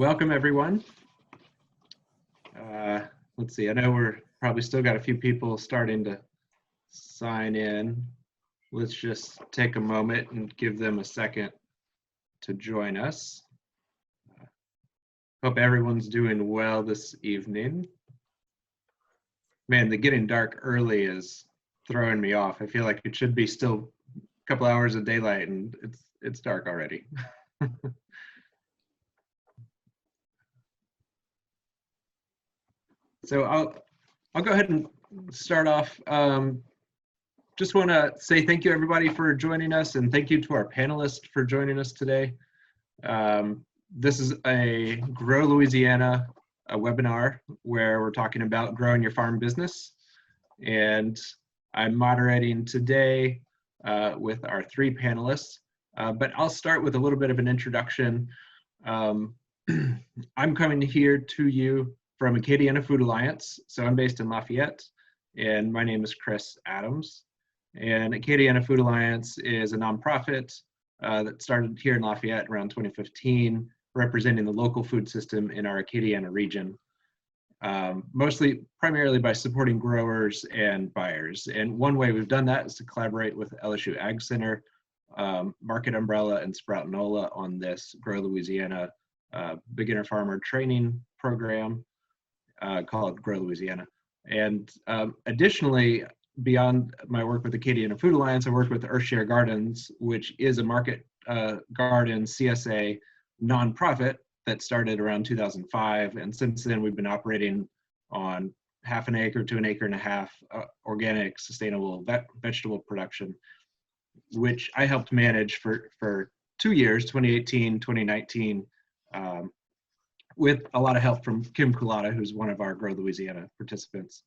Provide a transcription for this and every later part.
Welcome, everyone. Let's see, I know we're probably still got a few people starting to sign in. Let's just take a moment and give them a second to join us. Hope everyone's doing well this evening. Man, the getting dark early is throwing me off. I feel like it should be still a couple hours of daylight and it's dark already. So I'll go ahead and start off. Just want to say thank you, everybody, for joining us, and thank you to our panelists for joining us today. This is a Grow Louisiana webinar where we're talking about growing your farm business, and I'm moderating today with our three panelists, but I'll start with a little bit of an introduction. I'm coming here to you from Acadiana Food Alliance. So I'm based in Lafayette, and my name is Chris Adams. And Acadiana Food Alliance is a nonprofit that started here in Lafayette around 2015, representing the local food system in our Acadiana region, primarily by supporting growers and buyers. And one way we've done that is to collaborate with LSU Ag Center, Market Umbrella, and Sprout NOLA on this Grow Louisiana beginner farmer training program called Grow Louisiana. And additionally, beyond my work with Acadiana Food Alliance, I worked with Earthshare Gardens, which is a market garden CSA nonprofit that started around 2005. And since then, we've been operating on 1/2 acre to 1.5 acres organic, sustainable vegetable production, which I helped manage for 2 years, 2018, 2019, with a lot of help from Kim Kulata, who's one of our Grow Louisiana participants.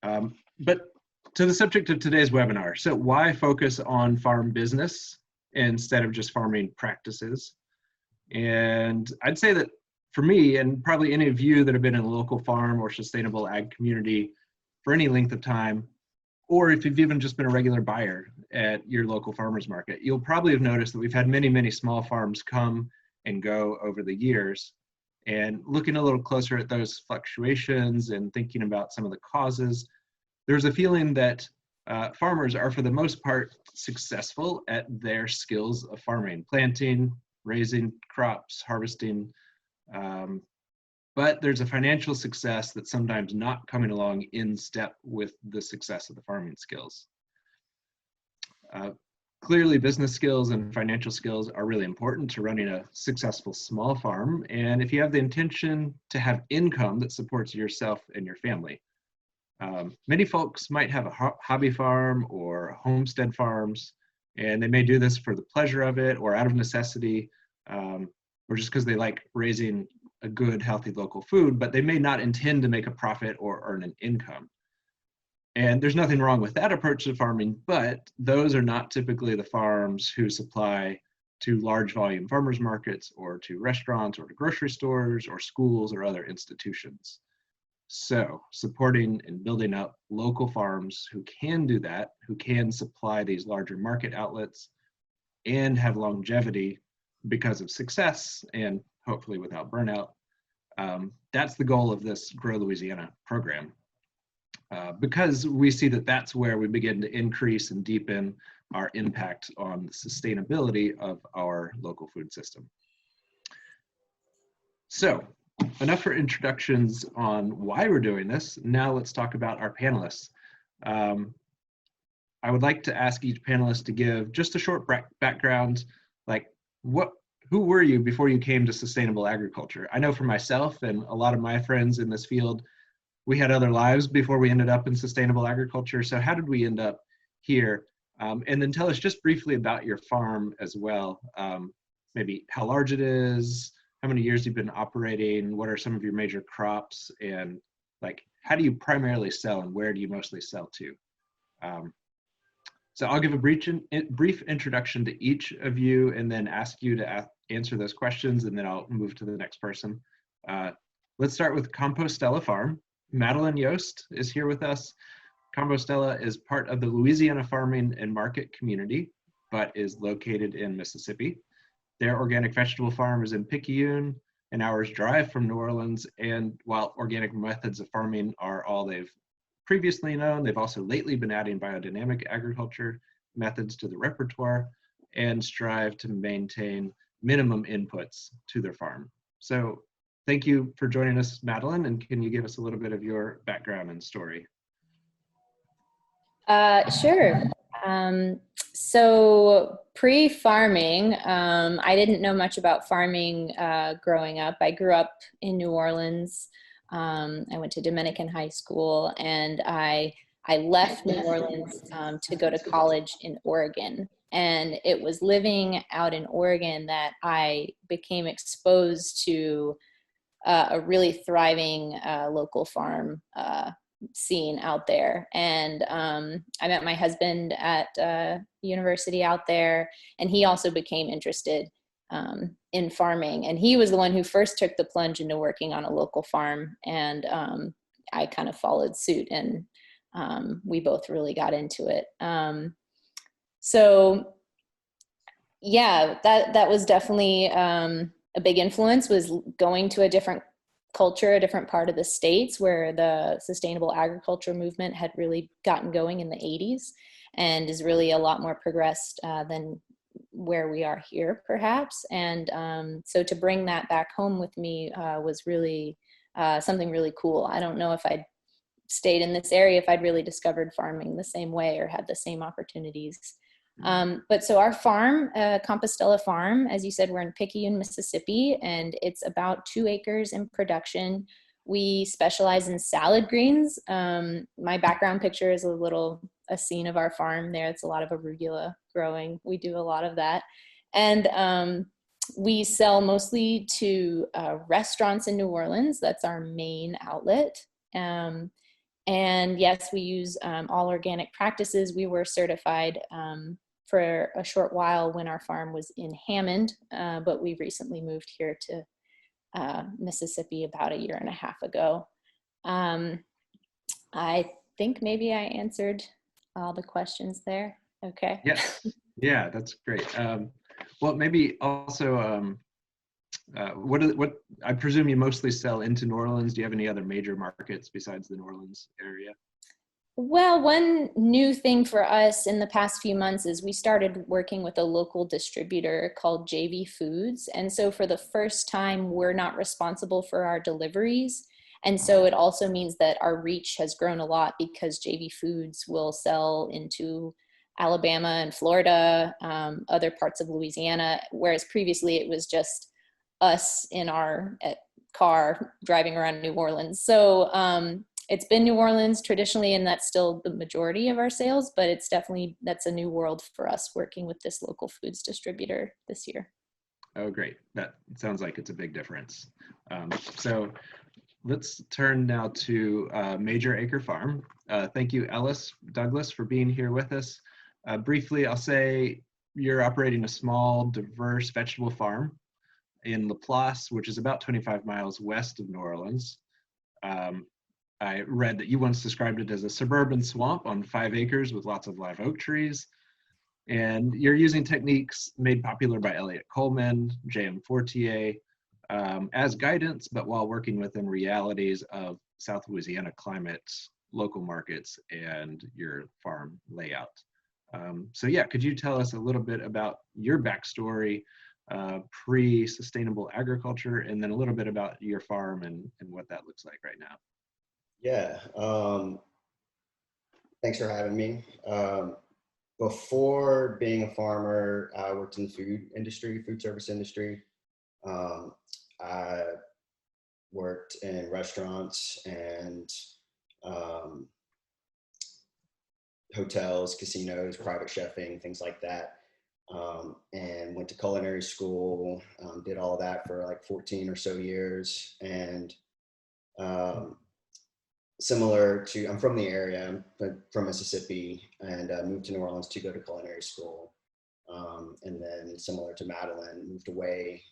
But to the subject of today's webinar, so why focus on farm business instead of just farming practices? And I'd say that for me, and probably any of you that have been in a local farm or sustainable ag community for any length of time, or if you've even just been a regular buyer at your local farmer's market, you'll probably have noticed that we've had many, many small farms come and go over the years. And looking a little closer at those fluctuations and thinking about some of the causes, there's a feeling that farmers are, for the most part, successful at their skills of farming, planting, raising crops, harvesting, but there's a financial success that's sometimes not coming along in step with the success of the farming skills. Clearly, business skills and financial skills are really important to running a successful small farm. And if you have the intention to have income that supports yourself and your family, many folks might have a hobby farm or homestead farms, and they may do this for the pleasure of it or out of necessity, or just because they like raising a good, healthy local food, but they may not intend to make a profit or earn an income. And there's nothing wrong with that approach to farming, but those are not typically the farms who supply to large volume farmers markets or to restaurants or to grocery stores or schools or other institutions. So supporting and building up local farms who can do that, who can supply these larger market outlets and have longevity because of success and hopefully without burnout, that's the goal of this Grow Louisiana program. Because we see that that's where we begin to increase and deepen our impact on the sustainability of our local food system. So enough for introductions on why we're doing this. Now let's talk about our panelists. I would like to ask each panelist to give just a short background, like who were you before you came to sustainable agriculture? I know for myself and a lot of my friends in this field, we had other lives before we ended up in sustainable agriculture. So how did we end up here? And then tell us just briefly about your farm as well. Maybe how large it is, how many years you've been operating, what are some of your major crops, and like how do you primarily sell and where do you mostly sell to? So I'll give a brief introduction to each of you and then ask you to answer those questions, and then I'll move to the next person. Let's start with Compostella Farm. Madeline Yoste is here with us. Compostella is part of the Louisiana farming and market community, but is located in Mississippi. Their organic vegetable farm is in Picayune, an hour's drive from New Orleans. And while organic methods of farming are all they've previously known, they've also lately been adding biodynamic agriculture methods to the repertoire and strive to maintain minimum inputs to their farm. So thank you for joining us, Madeline, and can you give us a little bit of your background and story? Sure. So pre-farming, I didn't know much about farming growing up. I grew up in New Orleans. I went to Dominican high school, and I left New Orleans to go to college in Oregon. And it was living out in Oregon that I became exposed to a really thriving local farm scene out there. And I met my husband at university out there, and he also became interested in farming. And he was the one who first took the plunge into working on a local farm. And I kind of followed suit, and we both really got into it. So yeah, that was definitely a big influence, was going to a different culture, a different part of the States where the sustainable agriculture movement had really gotten going in the 80s and is really a lot more progressed than where we are here, perhaps. And so to bring that back home with me was really something really cool. I don't know if I'd stayed in this area if I'd really discovered farming the same way or had the same opportunities. But so our farm, Compostella Farm, as you said, we're in Picayune, Mississippi, and it's about 2 acres in production. We specialize in salad greens. My background picture is a scene of our farm there. It's a lot of arugula growing. We do a lot of that. And we sell mostly to restaurants in New Orleans. That's our main outlet. And yes, we use all organic practices. We were certified for a short while when our farm was in Hammond, but we recently moved here to Mississippi about 1.5 years ago. I think maybe I answered all the questions there. Okay. Yes. Yeah, that's great. Well, maybe also, what I presume you mostly sell into New Orleans. Do you have any other major markets besides the New Orleans area? Well, one new thing for us in the past few months is we started working with a local distributor called JV Foods. And so for the first time, we're not responsible for our deliveries. And so it also means that our reach has grown a lot because JV Foods will sell into Alabama and Florida, other parts of Louisiana, whereas previously it was just us in our car driving around New Orleans. So it's been New Orleans traditionally, and that's still the majority of our sales, but it's definitely, that's a new world for us working with this local foods distributor this year. Oh, great. That sounds like it's a big difference. So let's turn now to Major Acre Farm. Thank you, Ellis, Douglas, for being here with us. Briefly, I'll say you're operating a small, diverse vegetable farm in Laplace, which is about 25 miles west of New Orleans. I read that you once described it as a suburban swamp on 5 acres with lots of live oak trees. And you're using techniques made popular by Eliot Coleman, J.M. Fortier, as guidance, but while working within realities of South Louisiana climate, local markets, and your farm layout. So yeah, could you tell us a little bit about your backstory, pre-sustainable agriculture, and then a little bit about your farm and what that looks like right now? Yeah, thanks for having me. Before being a farmer, I worked in the food service industry. I worked in restaurants and hotels, casinos, private chefing, things like that. And went to culinary school, did all that for like 14 or so years. And similar to, I'm from the area, I'm from Mississippi, and moved to New Orleans to go to culinary school. And then similar to Madeline, moved away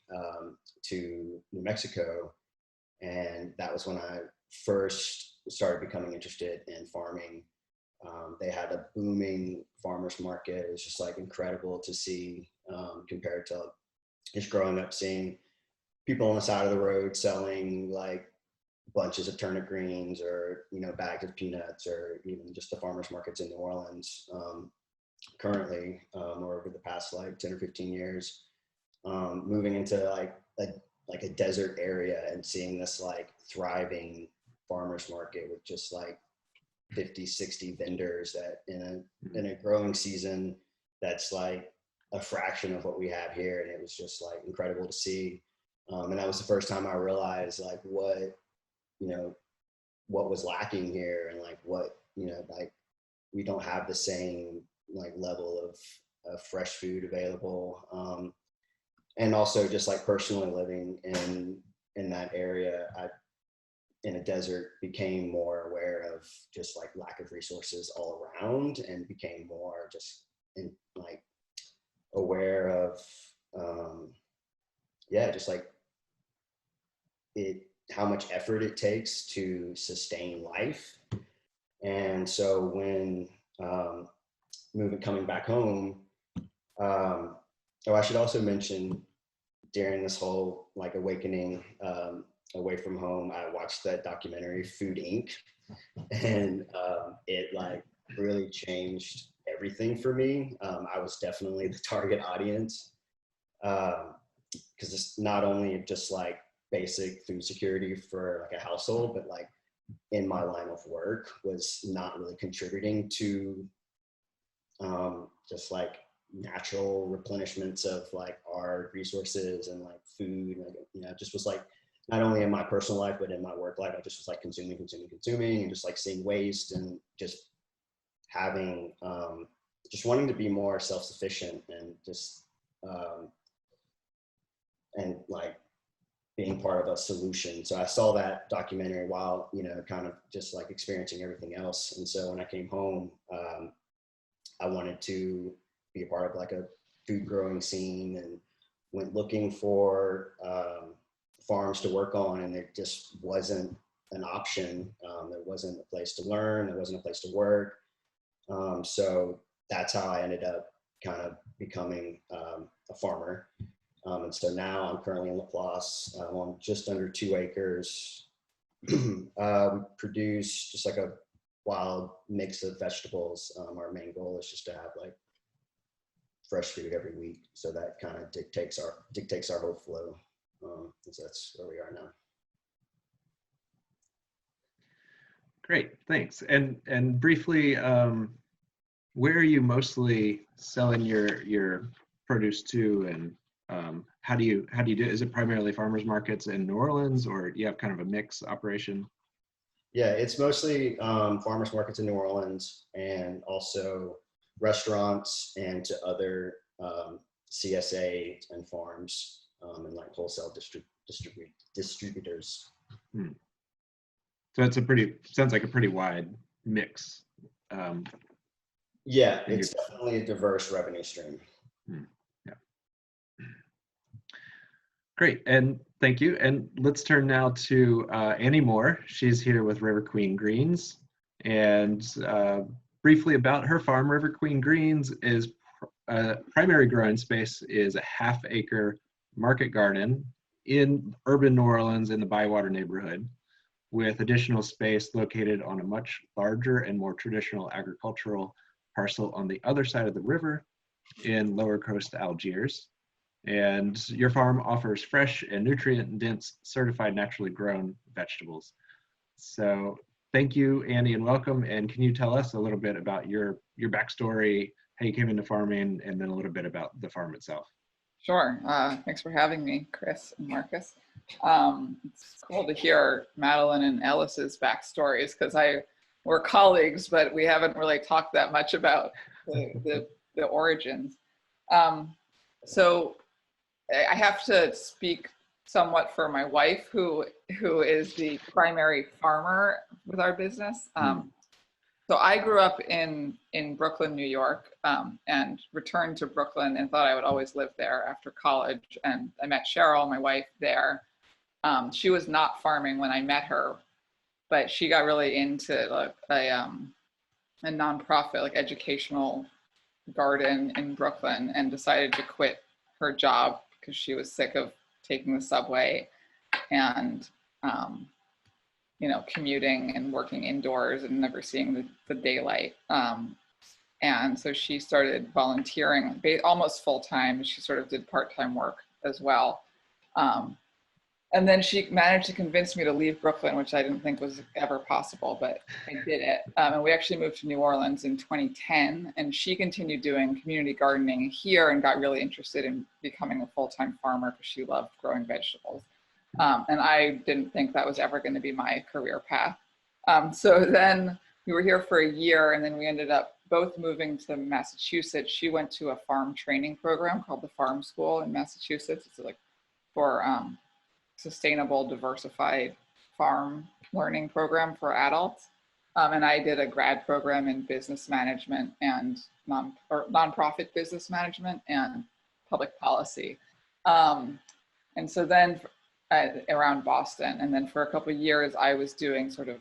to New Mexico. And that was when I first started becoming interested in farming. They had a booming farmers market. It was just like incredible to see compared to just growing up seeing people on the side of the road selling like bunches of turnip greens or, bags of peanuts, or even just the farmers markets in New Orleans currently, or over the past like 10 or 15 years, moving into like a desert area and seeing this like thriving farmers market with just like 50, 60 vendors that in a growing season, that's like a fraction of what we have here. And it was just like incredible to see. And that was the first time I realized like what was lacking here, and like what, like we don't have the same like level of fresh food available. And also just like personally living in that area, in a desert, became more aware of just like lack of resources all around, and became more just like aware of just like how much effort it takes to sustain life. And so when coming back home, I should also mention, during this whole like awakening away from home, I watched that documentary Food Inc. And it like really changed everything for me. I was definitely the target audience, because it's not only just like basic food security for like a household, but like in my line of work was not really contributing to just like natural replenishments of like our resources and like food. Like, just was like, not only in my personal life, but in my work life, I just was like consuming, and just like seeing waste, and just having, just wanting to be more self-sufficient, and just, and like being part of a solution. So I saw that documentary while, kind of just like experiencing everything else. And so when I came home, I wanted to be a part of like a food growing scene, and went looking for farms to work on, and there just wasn't an option. There wasn't a place to learn, there wasn't a place to work. So that's how I ended up kind of becoming a farmer. And so now I'm currently in Laplace on just under 2 acres. We produce just like a wild mix of vegetables. Our main goal is just to have like fresh food every week. So that kind of dictates our whole flow. So that's where we are now. Great, thanks. And briefly, where are you mostly selling your produce to, and how do you do it? Is it primarily farmers markets in New Orleans, or do you have kind of a mix operation? Yeah, it's mostly farmers markets in New Orleans, and also restaurants, and to other CSA and farms, and like wholesale distributors. So it's sounds like a pretty wide mix. Yeah, it's definitely a diverse revenue stream. Yeah. Great, and thank you. And let's turn now to Annie Moore. She's here with River Queen Greens. And briefly about her farm, River Queen Greens is primary growing space is a 1/2 acre market garden in urban New Orleans in the Bywater neighborhood, with additional space located on a much larger and more traditional agricultural parcel on the other side of the river in Lower Coast Algiers. And your farm offers fresh and nutrient-dense certified naturally grown vegetables. So thank you, Annie, and welcome. And can you tell us a little bit about your backstory, how you came into farming, and then a little bit about the farm itself? Sure. Thanks for having me, Chris and Marcus. It's cool to hear Madeline and Ellis's backstories, because we're colleagues, but we haven't really talked that much about the origins. So I have to speak somewhat for my wife, who is the primary farmer with our business. So I grew up in Brooklyn, New York, and returned to Brooklyn and thought I would always live there after college. And I met Cheryl, my wife, there. She was not farming when I met her, but she got really into like a nonprofit, like educational garden in Brooklyn, and decided to quit her job because she was sick of taking the subway and, you know, commuting and working indoors and never seeing the daylight. And so she started volunteering almost full time. She sort of did part-time work as well. And then she managed to convince me to leave Brooklyn, which I didn't think was ever possible, but I did it. And we actually moved to New Orleans in 2010, and she continued doing community gardening here and got really interested in becoming a full-time farmer because she loved growing vegetables. And I didn't think that was ever going to be my career path. So then we were here for a year, and then we ended up both moving to Massachusetts. She went to a farm training program called the Farm School in Massachusetts. It's like for sustainable, diversified farm learning program for adults. And I did a grad program in business management and nonprofit business management and public policy. And so then around Boston, and then for a couple of years, I was doing sort of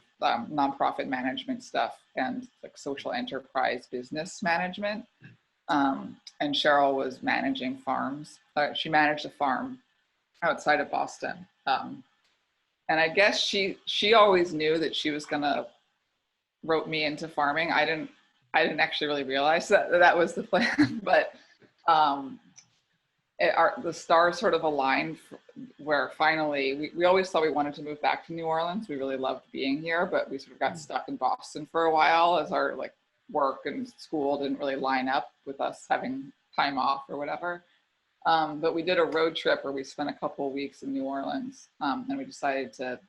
nonprofit management stuff and like social enterprise business management. And Cheryl was managing farms. She managed a farm outside of Boston. And I guess she always knew that she was gonna rope me into farming. I didn't actually really realize that was the plan, but the stars sort of aligned where finally, we always thought we wanted to move back to New Orleans. We really loved being here, but we sort of got stuck in Boston for a while as our like work and school didn't really line up with us having time off or whatever. But we did a road trip where we spent a couple of weeks in New Orleans, and we decided to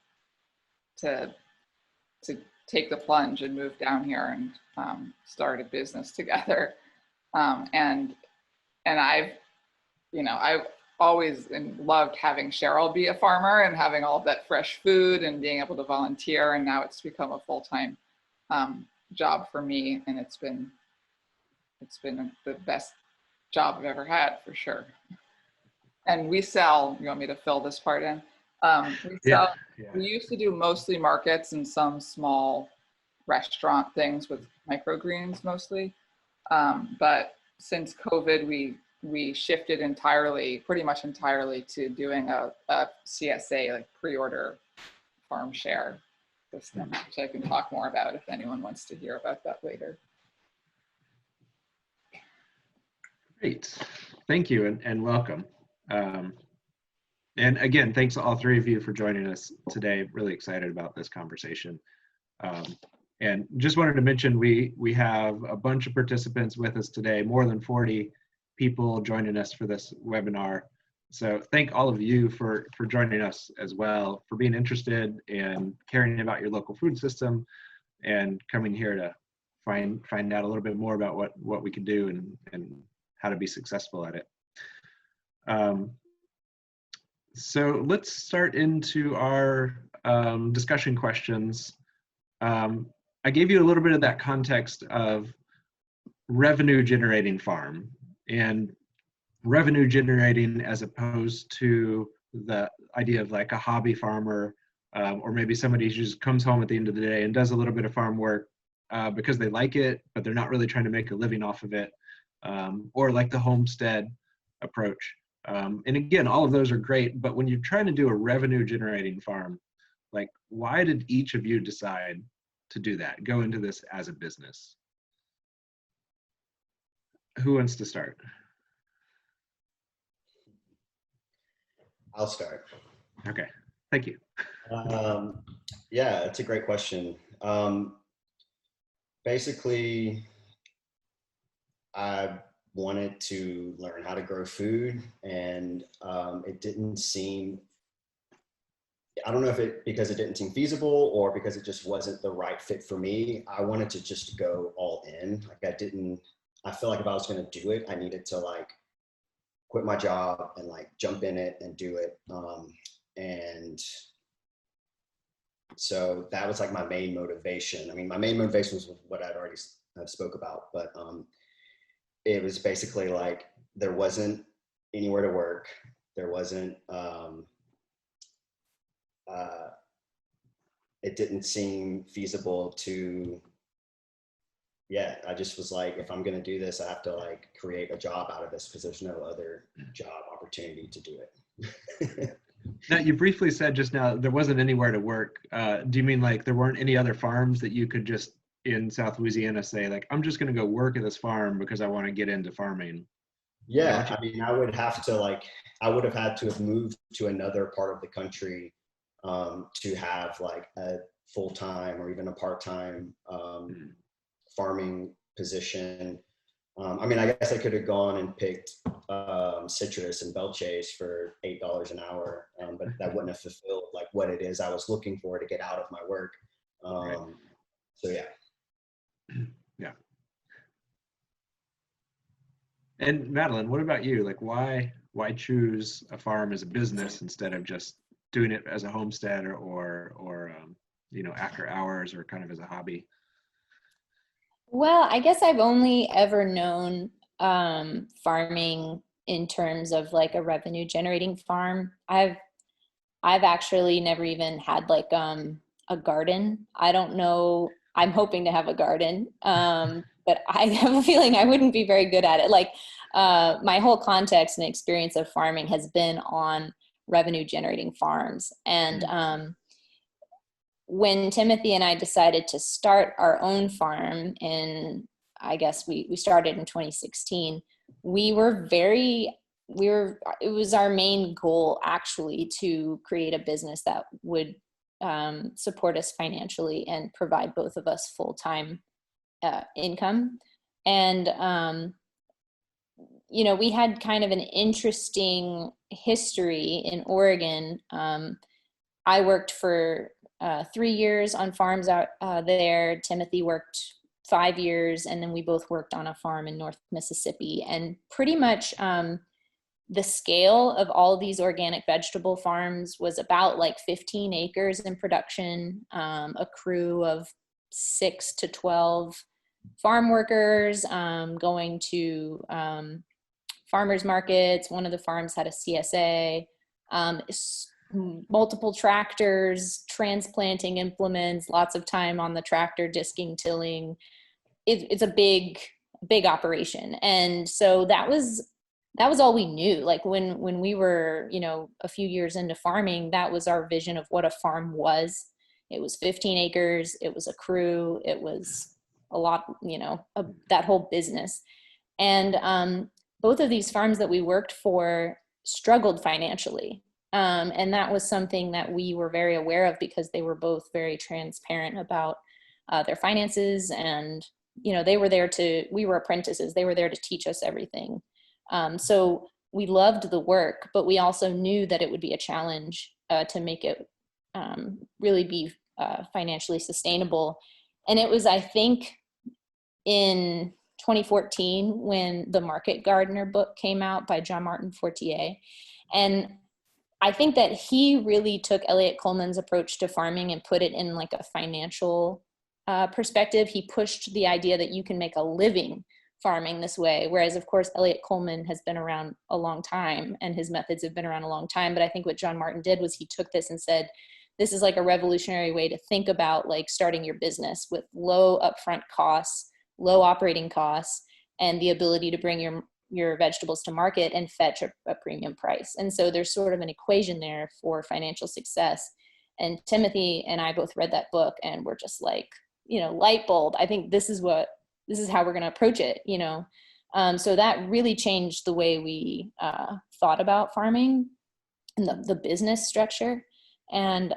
take the plunge and move down here and start a business together. And I've always loved having Cheryl be a farmer and having all of that fresh food and being able to volunteer. And now it's become a full-time job for me, and it's been the best job I've ever had, for sure. And we sell, you want me to fill this part in? We used to do mostly markets and some small restaurant things with microgreens mostly. But since COVID, we shifted pretty much entirely to doing a CSA, like pre-order farm share system, which I can talk more about if anyone wants to hear about that later. Great, thank you and welcome. And again, thanks to all three of you for joining us today. Really excited about this conversation. And just wanted to mention, we have a bunch of participants with us today, more than 40 people joining us for this webinar. So thank all of you for joining us as well, for being interested and caring about your local food system and coming here to find out a little bit more about what we can do and how to be successful at it. So let's start into our discussion questions. I gave you a little bit of that context of revenue generating farm and revenue generating as opposed to the idea of like a hobby farmer, or maybe somebody who just comes home at the end of the day and does a little bit of farm work because they like it, but they're not really trying to make a living off of it, or like the homestead approach. And again, all of those are great, but when you're trying to do a revenue generating farm, like why did each of you decide to do that, go into this as a business? Who wants to start? I'll start. Okay, thank you. Yeah, it's a great question. Basically, I wanted to learn how to grow food, and it didn't seem, I don't know if because it didn't seem feasible or because it just wasn't the right fit for me. I wanted to just go all in. Like I feel like if I was going to do it, I needed to like quit my job and like jump in it and do it. And so that was like my main motivation. I mean, my main motivation was what I'd already spoke about, but it was basically like there wasn't anywhere to work. There wasn't, it didn't seem feasible to, I just was like, if I'm going to do this, I have to like create a job out of this because there's no other job opportunity to do it. Now, you briefly said just now there wasn't anywhere to work. Do you mean like there weren't any other farms that you could just in South Louisiana say like, I'm just going to go work at this farm because I want to get into farming? Yeah, I mean, I would have had to have moved to another part of the country to have like a full-time or even a part-time farming position. I mean, I guess I could have gone and picked citrus and belches for $8 an hour, but that wouldn't have fulfilled like what it is I was looking for to get out of my work. So yeah. Yeah. And Madeline, what about you? Like, why choose a farm as a business instead of just doing it as a homestead or you know, after hours or kind of as a hobby? Well, I guess I've only ever known farming in terms of like a revenue generating farm. I've actually never even had like a garden. I don't know. I'm hoping to have a garden, but I have a feeling I wouldn't be very good at it. Like my whole context and experience of farming has been on revenue generating farms. And when Timothy and I decided to start our own farm in, I guess we started in 2016, it was our main goal actually to create a business that would support us financially and provide both of us full-time income. And, you know, we had kind of an interesting history in Oregon. I worked for 3 years on farms out there. Timothy worked 5 years, and then we both worked on a farm in North Mississippi. And pretty much the scale of all of these organic vegetable farms was about like 15 acres in production, a crew of 6 to 12 farm workers going to farmers markets. One of the farms had a CSA, multiple tractors, transplanting implements, lots of time on the tractor, disking, tilling. It's a big operation. And so that was all we knew. Like when we were, you know, a few years into farming, that was our vision of what a farm was. It was 15 acres. It was a crew. It was a lot, you know, that whole business. And both of these farms that we worked for struggled financially. And that was something that we were very aware of because they were both very transparent about their finances. And, you know, we were apprentices. They were there to teach us everything. So we loved the work, but we also knew that it would be a challenge to make it really be financially sustainable. And it was, I think, in 2014 when the Market Gardener book came out by John Martin Fortier. And I think that he really took Eliot Coleman's approach to farming and put it in like a financial perspective. He pushed the idea that you can make a living farming this way. Whereas of course, Eliot Coleman has been around a long time and his methods have been around a long time. But I think what John Martin did was he took this and said, this is like a revolutionary way to think about like starting your business with low upfront costs, low operating costs, and the ability to bring your vegetables to market and fetch a premium price. And so there's sort of an equation there for financial success. And Timothy and I both read that book and we're just like, you know, light bulb. I think this is how we're going to approach it, you know? So that really changed the way we thought about farming and the business structure. And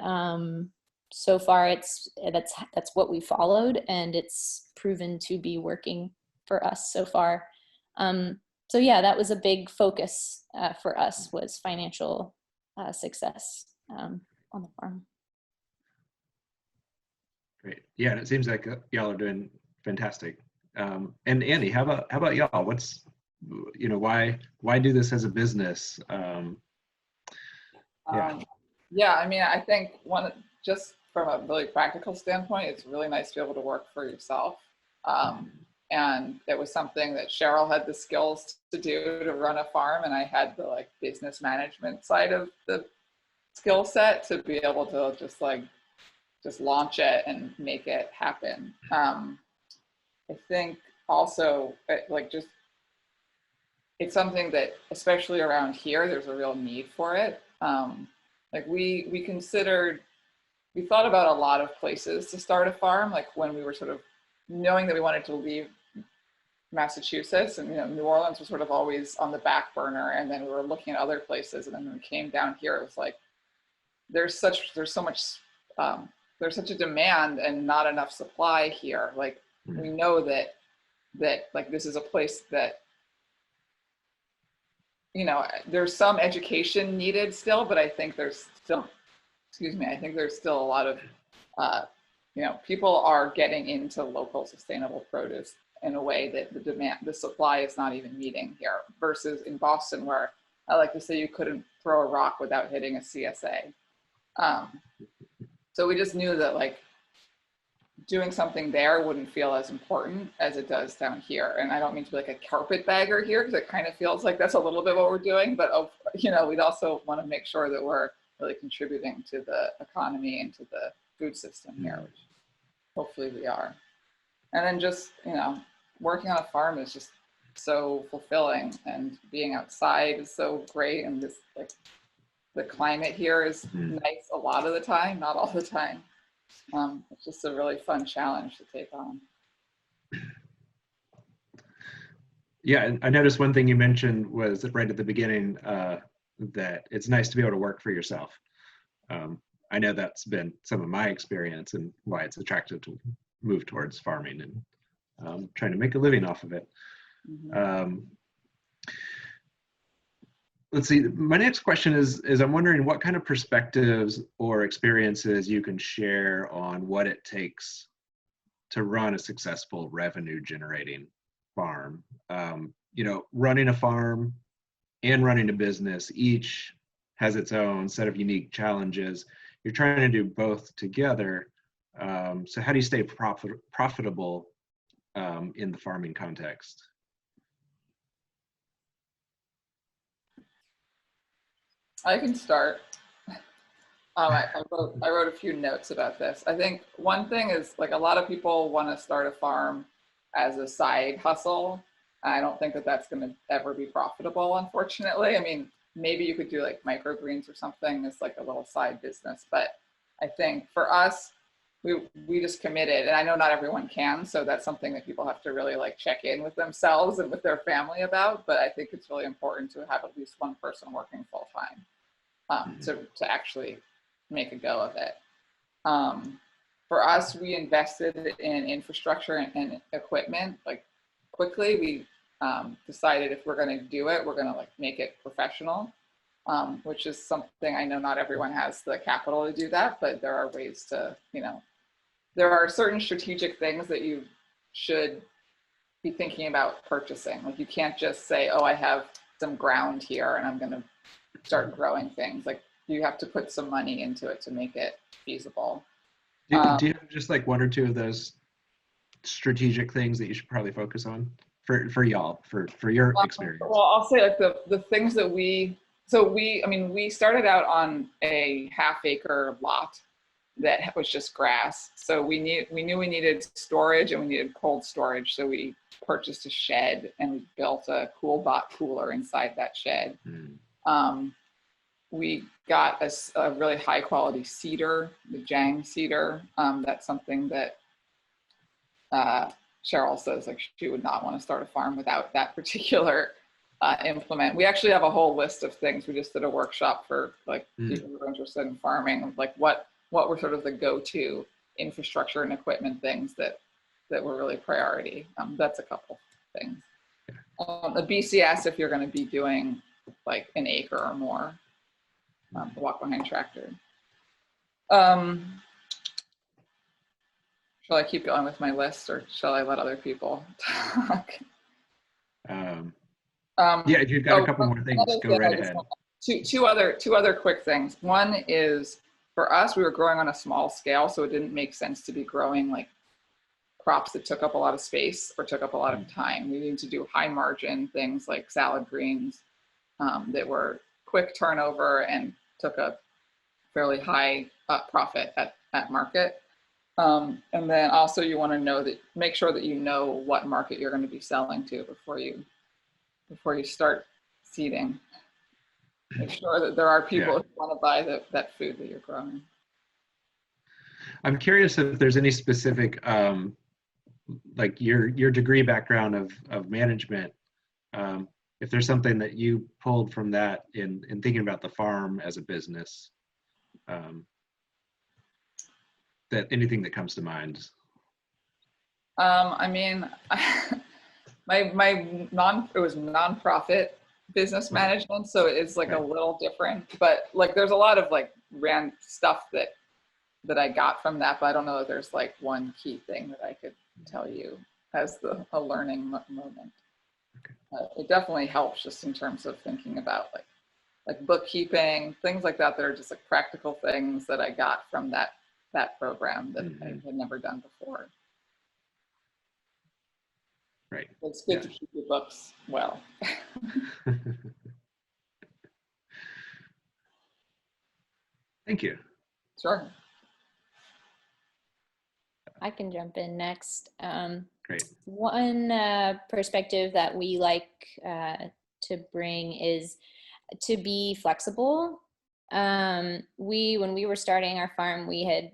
so far that's what we followed, and it's proven to be working for us so far. So yeah, that was a big focus for us, was financial success on the farm. Great. Yeah, and it seems like y'all are doing fantastic. And Annie, how about y'all? What's, you know, why do this as a business? Yeah, I mean, I think just from a really practical standpoint, it's really nice to be able to work for yourself. And it was something that Cheryl had the skills to do, to run a farm, and I had the like business management side of the skill set to be able to just launch it and make it happen. I think also like just it's something that, especially around here, there's a real need for it. Like we thought about a lot of places to start a farm, like when we were sort of knowing that we wanted to leave Massachusetts, and New Orleans was sort of always on the back burner, and then we were looking at other places, and then when we came down here, it was like there's such a demand and not enough supply here. Like we know that like this is a place that there's some education needed still, but I think there's still, I think there's still a lot of people are getting into local sustainable produce in a way that the supply is not even meeting here, versus in Boston, where I like to say you couldn't throw a rock without hitting a CSA. So we just knew that like doing something there wouldn't feel as important as it does down here. And I don't mean to be like a carpetbagger here, because it kind of feels like that's a little bit what we're doing, but we'd also want to make sure that we're really contributing to the economy and to the food system here, which hopefully we are. And then just, working on a farm is just so fulfilling, and being outside is so great. And this, like, the climate here is nice a lot of the time, not all the time. It's just a really fun challenge to take on. Yeah, and I noticed one thing you mentioned was right at the beginning, that it's nice to be able to work for yourself. I know that's been some of my experience and why it's attractive to move towards farming and trying to make a living off of it. Let's see, my next question is I'm wondering what kind of perspectives or experiences you can share on what it takes to run a successful revenue generating farm. Running a farm and running a business each has its own set of unique challenges. You're trying to do both together. So how do you stay profitable in the farming context? I can start. I wrote a few notes about this. I think one thing is, like, a lot of people want to start a farm as a side hustle. I don't think that that's going to ever be profitable, unfortunately. I mean, maybe you could do like microgreens or something as like a little side business, but I think for us, we just committed, and I know not everyone can, so that's something that people have to really like check in with themselves and with their family about. But I think it's really important to have at least one person working full time to actually make a go of it. For us, we invested in infrastructure and equipment like quickly. We decided if we're going to do it, we're going to like make it professional, which is something I know not everyone has the capital to do that, but there are ways to, there are certain strategic things that you should be thinking about purchasing. Like, you can't just say, oh, I have some ground here and I'm going to start growing things. Like, you have to put some money into it to make it feasible. Do you have just like one or two of those strategic things that you should probably focus on for y'all, for your experience? Well, I'll say like the things that we started out on a half-acre lot that was just grass. So we knew we needed storage and we needed cold storage. So we purchased a shed and we built a CoolBot cooler inside that shed. We got a really high quality cedar, the Jang cedar. That's something that Cheryl says like she would not want to start a farm without that particular implement. We actually have a whole list of things. We just did a workshop for like people who are interested in farming, like what were sort of the go-to infrastructure and equipment things that were really priority. That's a couple things. A BCS if you're going to be doing like an acre or more. Walk behind tractor. Shall I keep going with my list, or shall I let other people talk? Yeah, if you've got a couple more things, go right ahead. Two other quick things. One is, for us, we were growing on a small scale, so it didn't make sense to be growing like crops that took up a lot of space or took up a lot of time. We needed to do high margin things like salad greens that were quick turnover and took a fairly high profit at market. And then also you want to make sure that you know what market you're going to be selling to before you before you start seeding. Make sure that there are people Yeah. who want to buy that food that you're growing. I'm curious if there's any specific, like your degree background of management, if there's something that you pulled from that in thinking about the farm as a business, that anything that comes to mind. I mean, it was nonprofit business management, so it's like a little different, but like there's a lot of like random stuff that I got from that, but I don't know if there's like one key thing that I could tell you as a learning moment. It definitely helps just in terms of thinking about like bookkeeping, things like that are just like practical things that I got from that program that I had never done before. Right. It's good to keep your books well. Thank you. Sure. I can jump in next. Great. One perspective that we like to bring is to be flexible. When we were starting our farm, we had,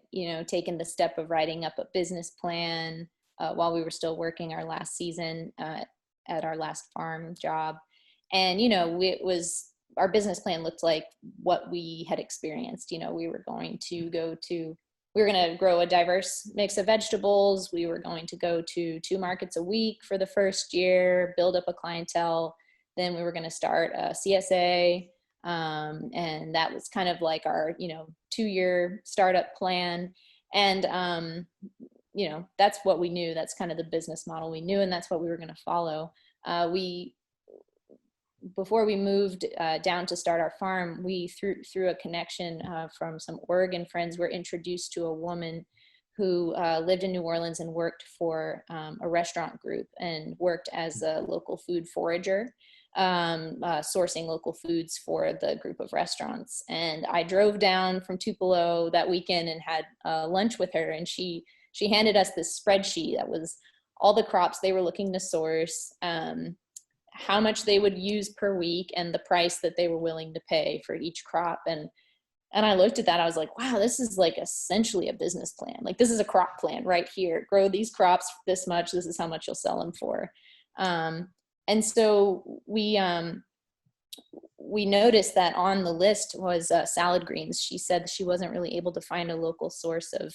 taken the step of writing up a business plan while we were still working our last season at our last farm job. And, our business plan looked like what we had experienced. We were going to grow a diverse mix of vegetables. We were going to go to 2 markets a week for the first year, build up a clientele. Then we were going to start a CSA. And that was kind of like our, 2-year startup plan. And, that's what we knew. That's kind of the business model we knew, and that's what we were going to follow. Before we moved down to start our farm, we through a connection from some Oregon friends, were introduced to a woman who lived in New Orleans and worked for a restaurant group and worked as a local food forager, sourcing local foods for the group of restaurants. And I drove down from Tupelo that weekend and had lunch with her, and she handed us this spreadsheet that was all the crops they were looking to source, how much they would use per week, and the price that they were willing to pay for each crop. And I looked at that, I was like, wow, this is like essentially a business plan. Like, this is a crop plan right here. Grow these crops this much, this is how much you'll sell them for. And so we noticed that on the list was salad greens. She said she wasn't really able to find a local source of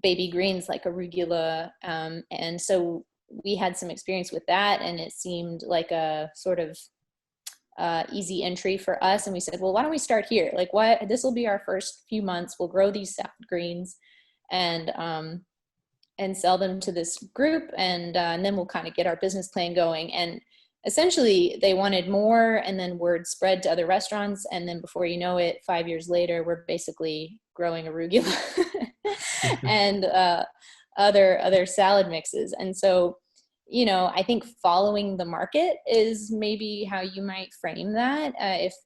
baby greens like arugula. And so we had some experience with that, and it seemed like a sort of easy entry for us. And we said, well, why don't we start here? Like, this will be our first few months. We'll grow these salad greens and sell them to this group. And then we'll kind of get our business plan going. And essentially they wanted more, and then word spread to other restaurants. And then before you know it, 5 years later, we're basically growing arugula and other salad mixes. And so, I think following the market is maybe how you might frame that,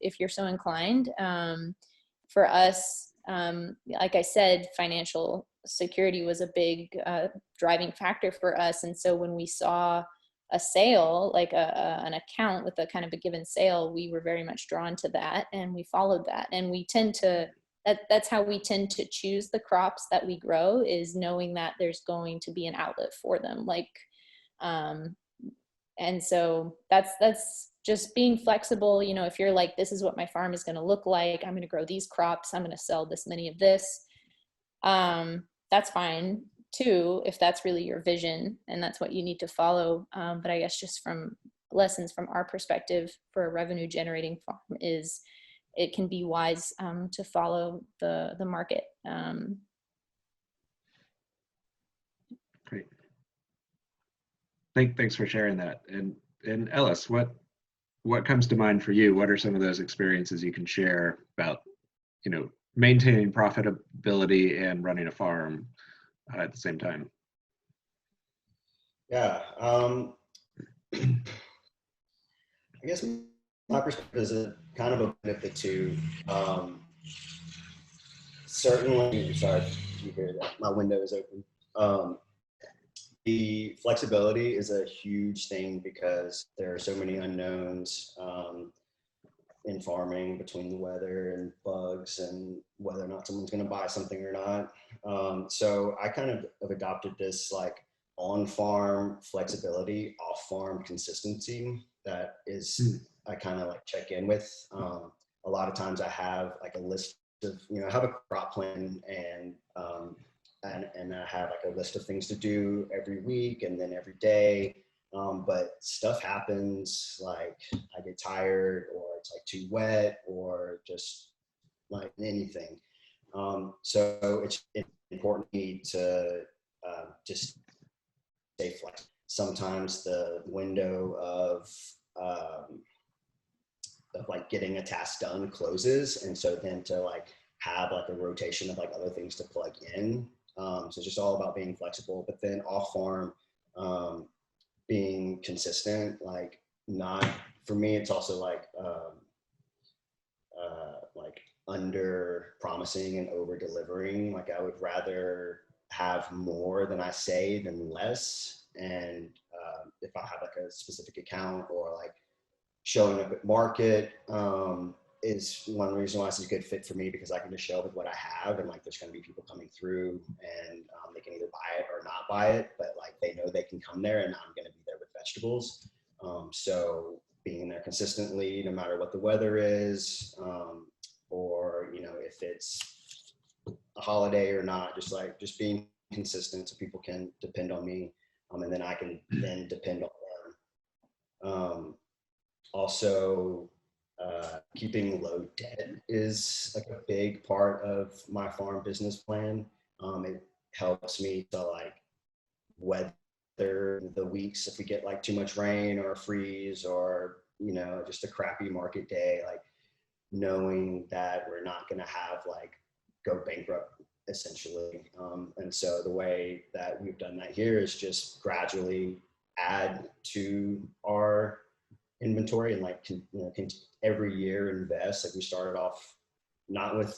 if you're so inclined. For us, like I said, financial security was a big driving factor for us. And so when we saw a sale, like an account with a kind of a given sale, we were very much drawn to that, and we followed that. And we tend to, that's how we tend to choose the crops that we grow, is knowing that there's going to be an outlet for them. And so that's just being flexible. If you're like, this is what my farm is going to look like, I'm going to grow these crops, I'm going to sell this many of this. That's fine too, if that's really your vision and that's what you need to follow. But I guess just from lessons from our perspective for a revenue generating farm is it can be wise to follow the market. Great. Thanks for sharing that. And Ellis, what comes to mind for you? What are some of those experiences you can share about, maintaining profitability and running a farm at the same time? Yeah, I guess my perspective is a kind of a benefit to certainly. Sorry, if you hear that. My window is open. the flexibility is a huge thing because there are so many unknowns in farming, between the weather and bugs and whether or not someone's going to buy something or not. So I kind of have adopted this like on-farm flexibility, off-farm consistency that is I kind of like check in with. A lot of times I have like a list of, I have a crop plan and I have like a list of things to do every week and then every day. But stuff happens, like I get tired or it's like too wet or just like anything. So it's important to me to just stay flexible. Sometimes the window of like getting a task done closes. And so then to like have like a rotation of like other things to plug in. So it's just all about being flexible, but then off farm, being consistent, like not, for me, it's also like under promising and over delivering. Like I would rather have more than I say than less. And if I have like a specific account or like showing up at market is one reason why it's a good fit for me, because I can just show up with what I have and like there's going to be people coming through and they can either buy it or not buy it, but like they know they can come there and I'm going to be there with vegetables. So being there consistently, no matter what the weather is, or if it's a holiday or not, just being consistent so people can depend on me, and then I can then depend on them. Also, keeping low debt is like a big part of my farm business plan. It helps me to like weather the weeks if we get like too much rain or a freeze or just a crappy market day, like knowing that we're not going to have like go bankrupt essentially. And so the way that we've done that here is just gradually add to our inventory and like every year invest. Like we started off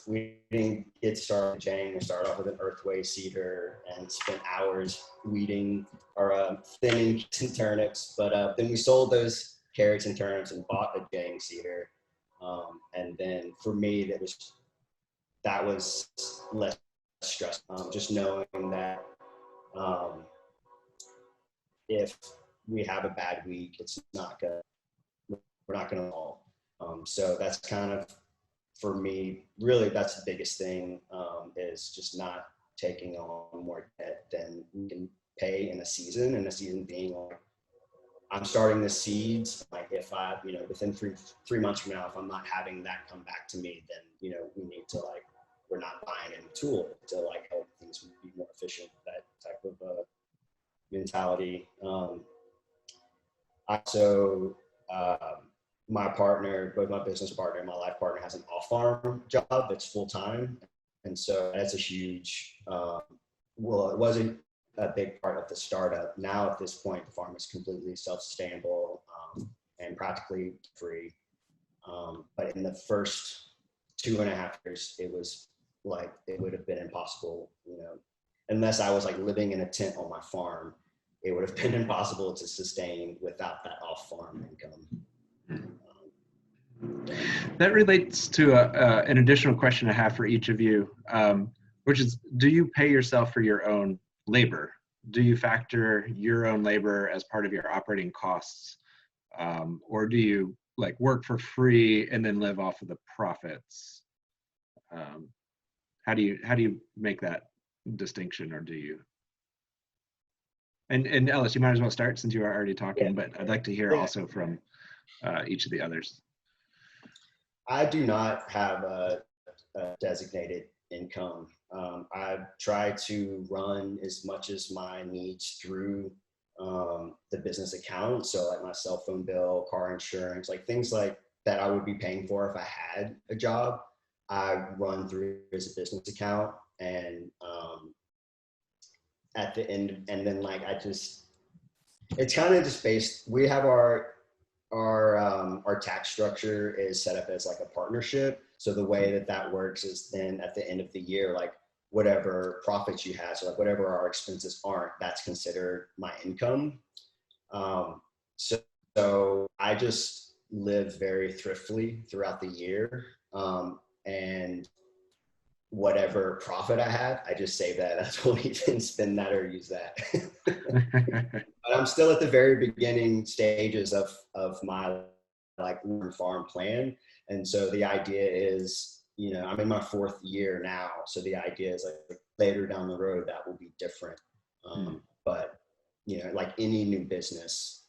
we didn't get started with Jane. We started off with an earthway seeder and spent hours weeding or thinning turnips. But then we sold those carrots and turnips and bought a Jane seeder. And then for me, that was less stressful. Just knowing that if we have a bad week, we're not gonna fall. So that's kind of, for me, really that's the biggest thing, is just not taking on more debt than we can pay in a season, and a season being like, I'm starting the seeds, like if I, within three months from now, if I'm not having that come back to me, then, we need to like, we're not buying any tool to like help things be more efficient, that type of mentality. Also, my partner, both my business partner and my life partner, has an off-farm job that's full-time. And so that's a huge, it wasn't a big part of the startup. Now at this point, the farm is completely self-sustainable and practically free. But in the first 2.5 years, it was like, it would have been impossible, unless I was like living in a tent on my farm, it would have been impossible to sustain without that off-farm income. That relates to an additional question I have for each of you, which is, do you pay yourself for your own labor? Do you factor your own labor as part of your operating costs? Or do you like work for free and then live off of the profits? How do you make that distinction, or do you? And Ellis, you might as well start since you are already talking, but I'd like to hear also from each of the others. I do not have a designated income. I try to run as much as my needs through the business account. So like my cell phone bill, car insurance, like things like that I would be paying for if I had a job, I run through as a business account. And at the end, and then like it's kind of just based, we have our tax structure is set up as like a partnership. So the way that works is then at the end of the year, like whatever profits you have. So like whatever our expenses aren't, that's considered my income. So I just live very thriftily throughout the year. And whatever profit I have, I just save that as money and spend that or use that. But I'm still at the very beginning stages of my like farm plan. And so the idea is, you know, I'm in my 4th year now. So the idea is like later down the road, that will be different. But, you know, like any new business,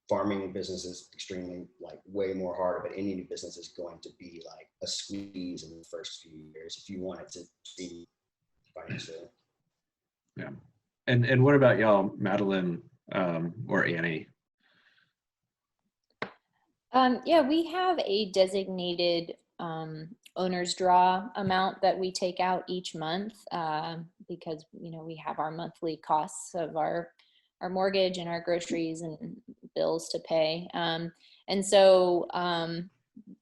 farming business is extremely like way more harder, but any new business is going to be like a squeeze in the first few years if you want it to be financially. Yeah. And what about y'all, Madeline, or Annie? Yeah, we have a designated owner's draw amount that we take out each month because, you know, we have our monthly costs of our mortgage and our groceries and bills to pay. And so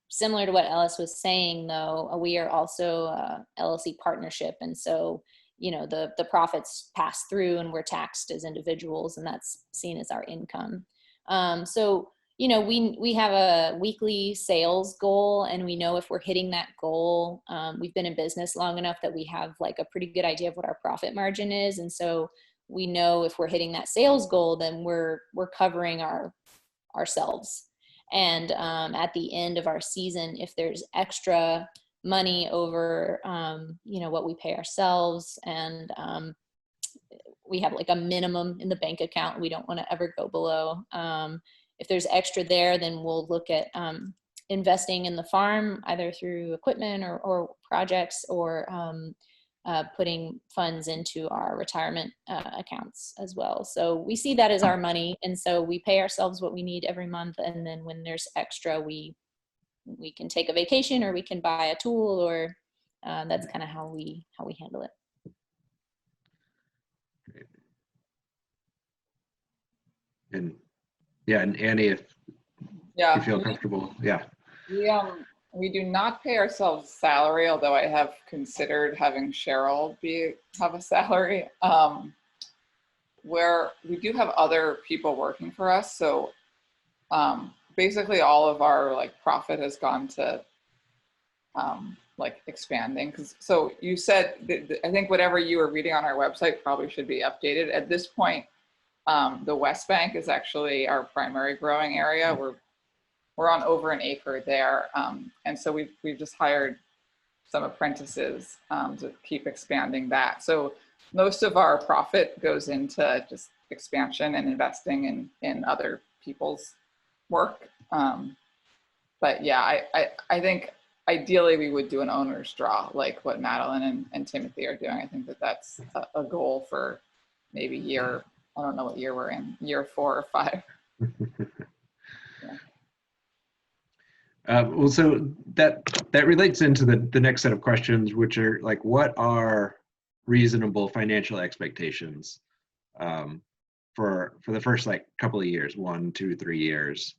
similar to what Ellis was saying, though, we are also a LLC partnership. And so, you know, the profits pass through and we're taxed as individuals, and that's seen as our income. So, you know, we have a weekly sales goal, and we know if we're hitting that goal. We've been in business long enough that we have like a pretty good idea of what our profit margin is. And so we know if we're hitting that sales goal, then we're covering ourselves. And at the end of our season, if there's extra money over, you know, what we pay ourselves, and we have like a minimum in the bank account we don't want to ever go below. If there's extra there, then we'll look at investing in the farm, either through equipment or projects, or putting funds into our retirement accounts as well. So we see that as our money. And so we pay ourselves what we need every month. And then when there's extra, we can take a vacation, or we can buy a tool, or that's kind of how we handle it. And yeah, and Annie, if you feel comfortable, yeah. We do not pay ourselves salary, although I have considered having Cheryl have a salary. Where we do have other people working for us, so basically all of our like profit has gone to like expanding. So you said I think whatever you were reading on our website probably should be updated at this point. The West Bank is actually our primary growing area. We're on over an acre there. And so we've just hired some apprentices to keep expanding that. So most of our profit goes into just expansion and investing in other people's work. But yeah, I think ideally we would do an owner's draw, like what Madeline and Timothy are doing. I think that's a goal for maybe I don't know what year we're in, year 4 or 5. Well, so that relates into the next set of questions, which are like, what are reasonable financial expectations for the first like couple of years, 1, 2, 3 years?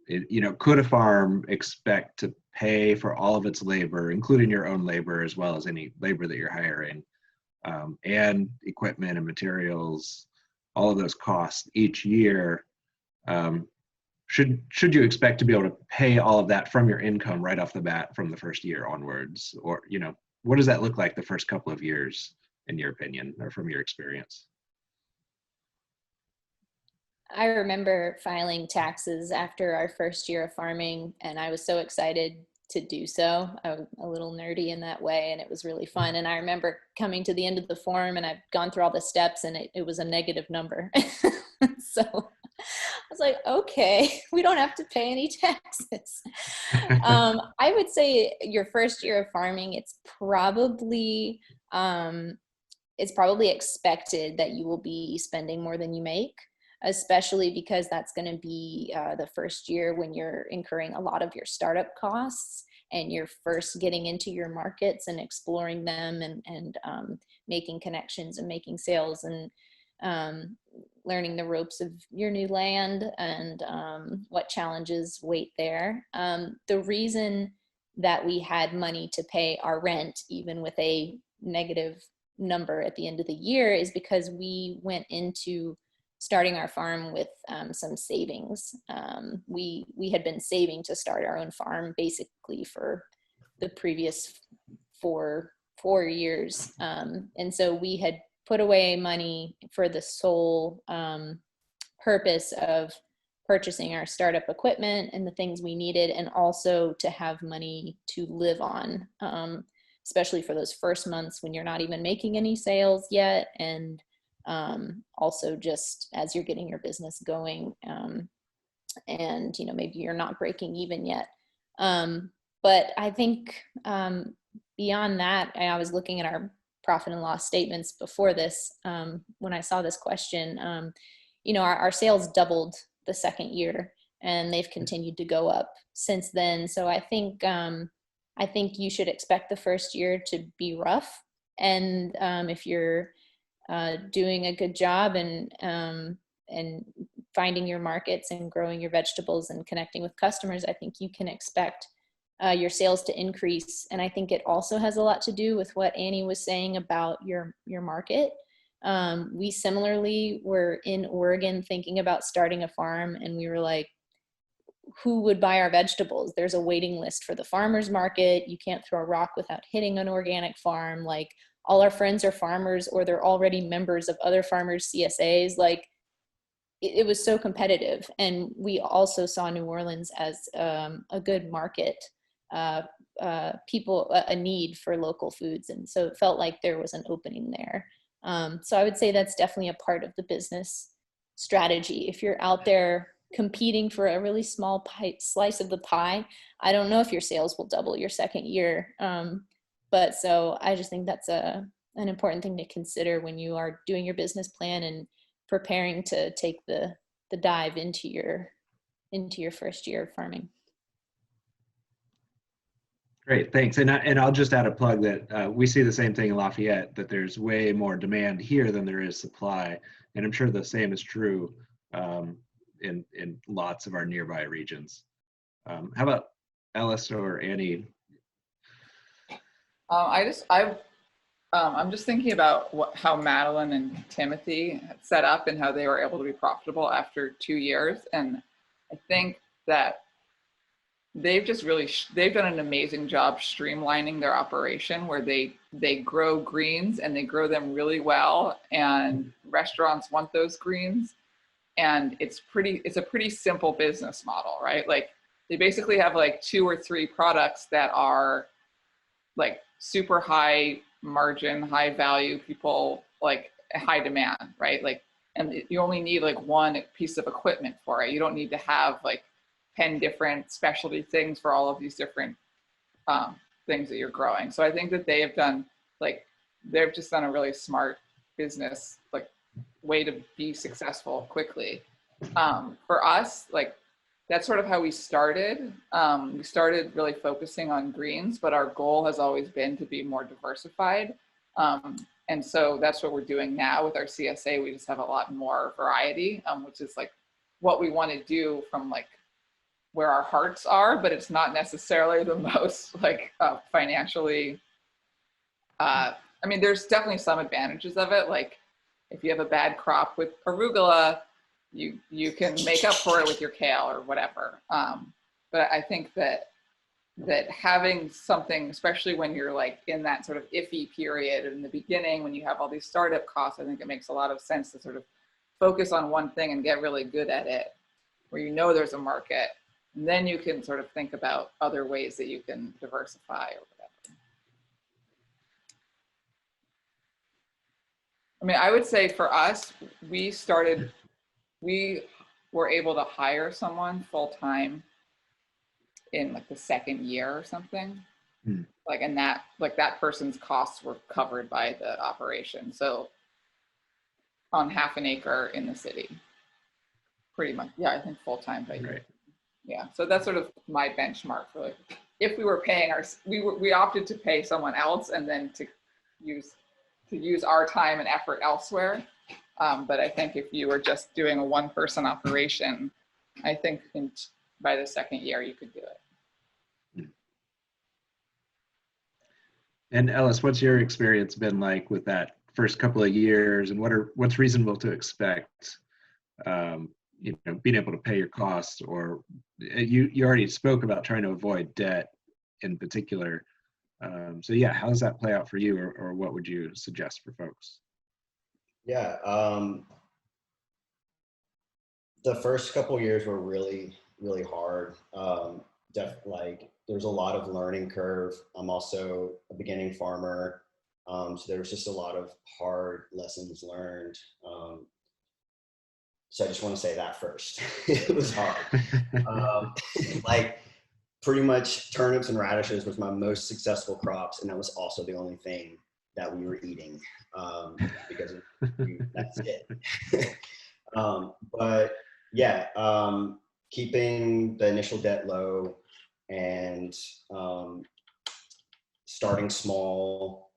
You know, could a farm expect to pay for all of its labor, including your own labor, as well as any labor that you're hiring, and equipment and materials, all of those costs each year? Should you expect to be able to pay all of that from your income right off the bat from the first year onwards? Or, you know, what does that look like the first couple of years, in your opinion, or from your experience? I remember filing taxes after our first year of farming, and I was so excited to do so. I'm a little nerdy in that way, and it was really fun. And I remember coming to the end of the form, and I've gone through all the steps, and it was a negative number. So I was like, okay, we don't have to pay any taxes. I would say your first year of farming, it's probably expected that you will be spending more than you make, especially because that's going to be the first year when you're incurring a lot of your startup costs, and you're first getting into your markets and exploring them, and making connections and making sales, and learning the ropes of your new land, and what challenges wait there. The reason that we had money to pay our rent, even with a negative number at the end of the year is because we went into starting our farm with some savings. We had been saving to start our own farm basically for the previous four years. And so we had put away money for the sole purpose of purchasing our startup equipment and the things we needed, and also to have money to live on, especially for those first months when you're not even making any sales yet. And also just as you're getting your business going, and maybe you're not breaking even yet. But I think beyond that, I was looking at our profit and loss statements before this, when I saw this question. Our sales doubled the second year, and they've continued to go up since then. So I think you should expect the first year to be rough, and if you're doing a good job and finding your markets and growing your vegetables and connecting with customers, I think you can expect your sales to increase. And I think it also has a lot to do with what Annie was saying about your market. We similarly were in Oregon thinking about starting a farm, and we were like, who would buy our vegetables? There's a waiting list for the farmer's market. You can't throw a rock without hitting an organic farm. Like, all our friends are farmers, or they're already members of other farmers' CSAs. Like, it was so competitive. And we also saw New Orleans as a good market, a need for local foods. And so it felt like there was an opening there. So I would say that's definitely a part of the business strategy. If you're out there competing for a really small slice of the pie, I don't know if your sales will double your second year. But so I just think that's an important thing to consider when you are doing your business plan and preparing to take the dive into your first year of farming. Great, thanks. And I'll just add a plug that we see the same thing in Lafayette, that there's way more demand here than there is supply. And I'm sure the same is true in lots of our nearby regions. How about Ellis or Annie? I'm just thinking about how Madeline and Timothy set up and how they were able to be profitable after 2 years. And I think that they've done an amazing job streamlining their operation, where they grow greens and they grow them really well, and restaurants want those greens. And it's a pretty simple business model, right? Like, they basically have like 2 or 3 products that are like super high margin, high value, people like high demand, right? Like, and you only need like one piece of equipment for it. You don't need to have like 10 different specialty things for all of these different things that you're growing. So I think that they've just done a really smart business, like, way to be successful quickly. For us, like, that's sort of how we started. We started really focusing on greens, but our goal has always been to be more diversified. And so that's what we're doing now with our CSA. We just have a lot more variety, which is like what we want to do from like where our hearts are, but it's not necessarily the most like financially, I mean, there's definitely some advantages of it. Like, if you have a bad crop with arugula, you can make up for it with your kale or whatever. But I think that having something, especially when you're like in that sort of iffy period in the beginning, when you have all these startup costs, I think it makes a lot of sense to sort of focus on one thing and get really good at it, where you know there's a market. And then you can sort of think about other ways that you can diversify or whatever. I mean, I would say for us, we were able to hire someone full-time in like the second year or something. Like, and that person's costs were covered by the operation. So on half an acre in the city, pretty much. Yeah, I think full-time by year. Right. Yeah, so that's sort of my benchmark for like, if we were paying we opted to pay someone else and then to use our time and effort elsewhere. But I think if you were just doing a one-person operation, I think by the second year you could do it. And Ellis, what's your experience been like with that first couple of years, and what's reasonable to expect? Being able to pay your costs, or you already spoke about trying to avoid debt in particular. So yeah, how does that play out for you, or what would you suggest for folks? Yeah, the first couple of years were really, really hard. Like there's a lot of learning curve. I'm also a beginning farmer. So there was just a lot of hard lessons learned. So I just want to say that first. It was hard. Like pretty much turnips and radishes was my most successful crops. And that was also the only thing that we were eating because that's it. But yeah, keeping the initial debt low and starting small.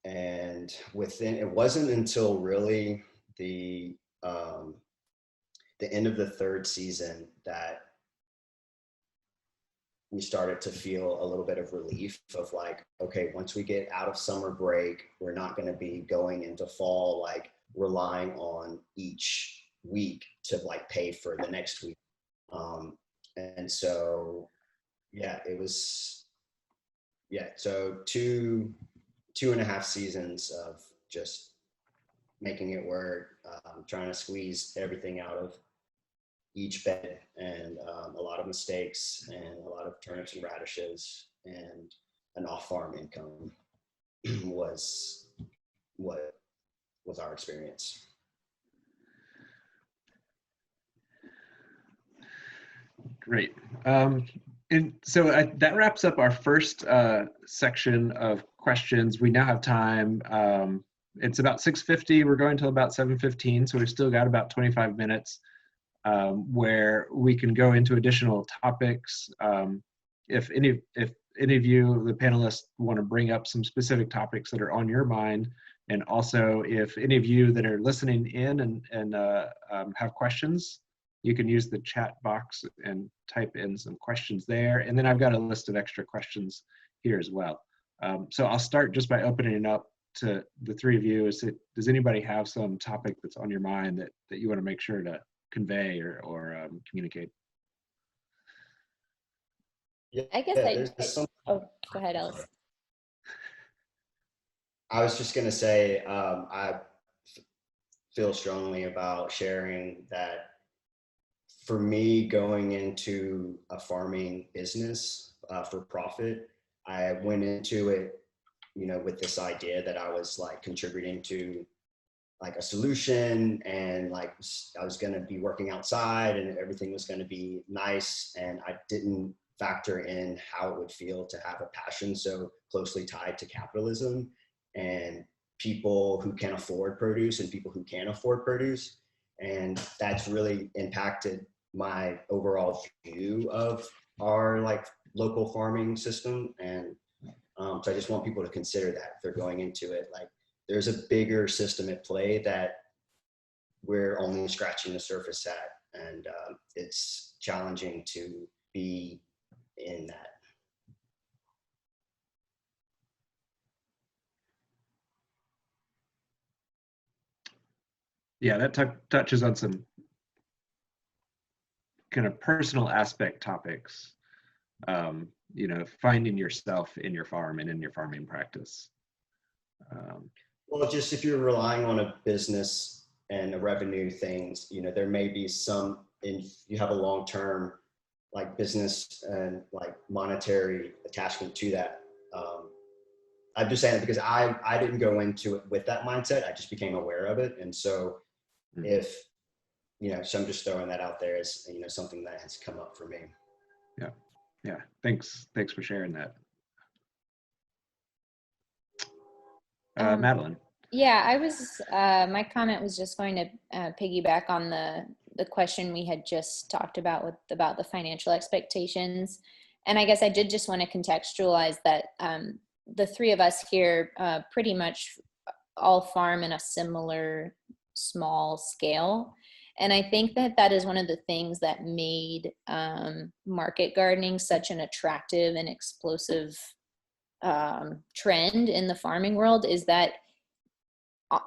And it wasn't until really the end of the third season that we started to feel a little bit of relief of like, okay, once we get out of summer break, we're not going to be going into fall, like relying on each week to like pay for the next week. And so, yeah, it was, so 2.5 seasons of just making it work, trying to squeeze everything out of each bed, and a lot of mistakes and a lot of turnips and radishes, and an off-farm income was what was our experience. Great. And so that wraps up our first section of questions. We now have time. It's about 6:50. We're going till about 7:15, so we've still got about 25 minutes where we can go into additional topics. If any of you, the panelists, want to bring up some specific topics that are on your mind, and also if any of you that are listening in and have questions, you can use the chat box and type in some questions there. And then I've got a list of extra questions here as well. So I'll start just by opening it up to the three of you. Does anybody have some topic that's on your mind that you want to make sure to convey or communicate? Yeah, I guess oh, go ahead, Ellis. I was just going to say, I feel strongly about sharing that. For me, going into a farming business for profit, I went into it, with this idea that I was like contributing to like a solution, and like I was going to be working outside and everything was going to be nice. And I didn't factor in how it would feel to have a passion so closely tied to capitalism and people who can afford produce and people who can't afford produce. And that's really impacted my overall view of our like local farming system. And so I just want people to consider that if they're going into it, like there's a bigger system at play that we're only scratching the surface at. And it's challenging to be in that. Yeah, that touches on some kind of personal aspect topics, finding yourself in your farm and in your farming practice. Well, just if you're relying on a business and a revenue things, there may be some, if you have a long-term like business and like monetary attachment to that. I'm just saying that because I didn't go into it with that mindset. I just became aware of it. And so if, so I'm just throwing that out there as, something that has come up for me. Yeah. Thanks for sharing that. Madeline. Yeah, I was, my comment was just going to piggyback on the question we had just talked about about the financial expectations. And I guess I did just want to contextualize that the three of us here pretty much all farm in a similar small scale. And I think that is one of the things that made market gardening such an attractive and explosive trend in the farming world is that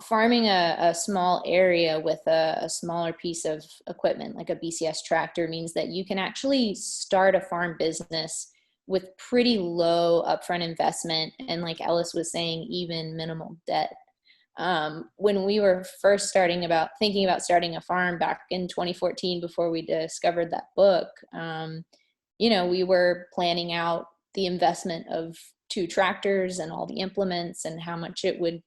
farming a small area with a smaller piece of equipment like a BCS tractor means that you can actually start a farm business with pretty low upfront investment, and like Ellis was saying, even minimal debt. When we were first thinking about starting a farm back in 2014, before we discovered that book, we were planning out the investment of 2 tractors and all the implements and how much it would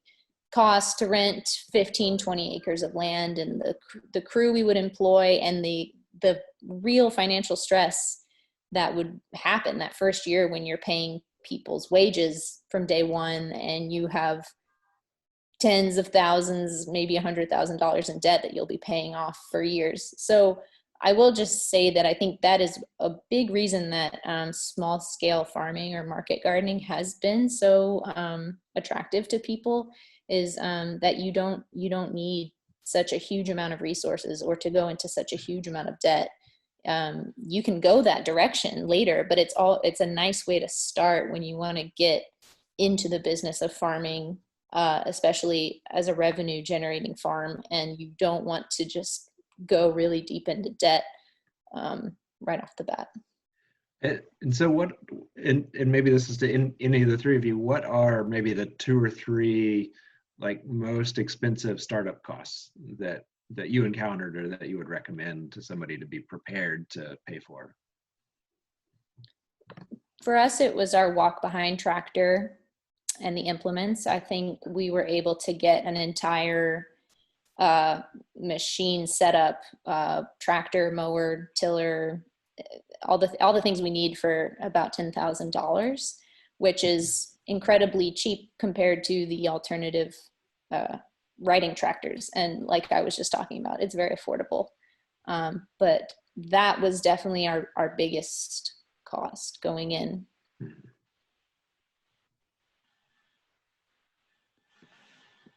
cost to rent 15, 20 acres of land, and the crew we would employ, and the real financial stress that would happen that first year when you're paying people's wages from day one and you have tens of thousands, maybe $100,000 in debt that you'll be paying off for years. So I will just say that I think that is a big reason that small scale farming or market gardening has been so attractive to people, is that you don't need such a huge amount of resources or to go into such a huge amount of debt. You can go that direction later, but it's a nice way to start when you want to get into the business of farming, especially as a revenue generating farm, and you don't want to just go really deep into debt right off the bat. And so what, and maybe this is to any of the 3 of you, what are maybe the 2 or 3 like most expensive startup costs that you encountered or that you would recommend to somebody to be prepared to pay for? For us, it was our walk behind tractor and the implements. I think we were able to get an entire machine setup, tractor, mower, tiller, all the things we need for about $10,000, which is incredibly cheap compared to the alternative riding tractors. And like I was just talking about, it's very affordable. But that was definitely our biggest cost going in.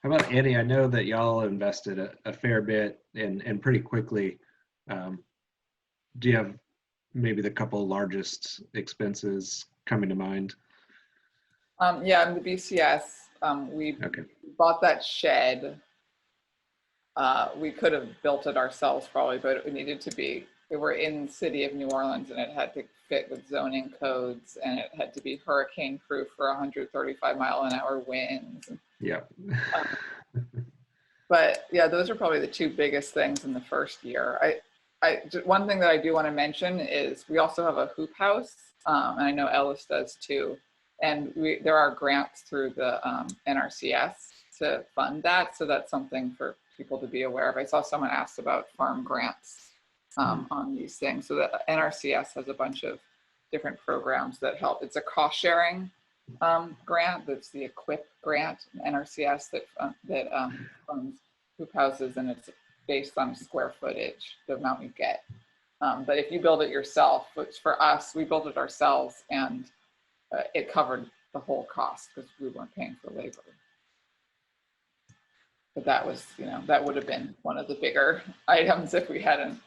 How about Annie? I know that y'all invested a fair bit and pretty quickly. Do you have maybe the couple largest expenses coming to mind? Yeah, in the BCS, we bought that shed. We could have built it ourselves probably, but it needed to be, we were in the city of New Orleans and it had to fit with zoning codes and it had to be hurricane proof for 135-mile-an-hour winds. Yeah. But yeah, those are probably the 2 biggest things in the first year. One thing that I do want to mention is we also have a hoop house, and I know Ellis does too. And there are grants through the NRCS to fund that. So that's something for people to be aware of. I saw someone asked about farm grants on these things. So the NRCS has a bunch of different programs that help. It's a cost sharing grant. That's the EQUIP grant, NRCS, that funds hoop houses, and it's based on square footage, the amount you get. But if you build it yourself, which for us, we built it ourselves, and it covered the whole cost because we weren't paying for labor. But that was, that would have been one of the bigger items if we hadn't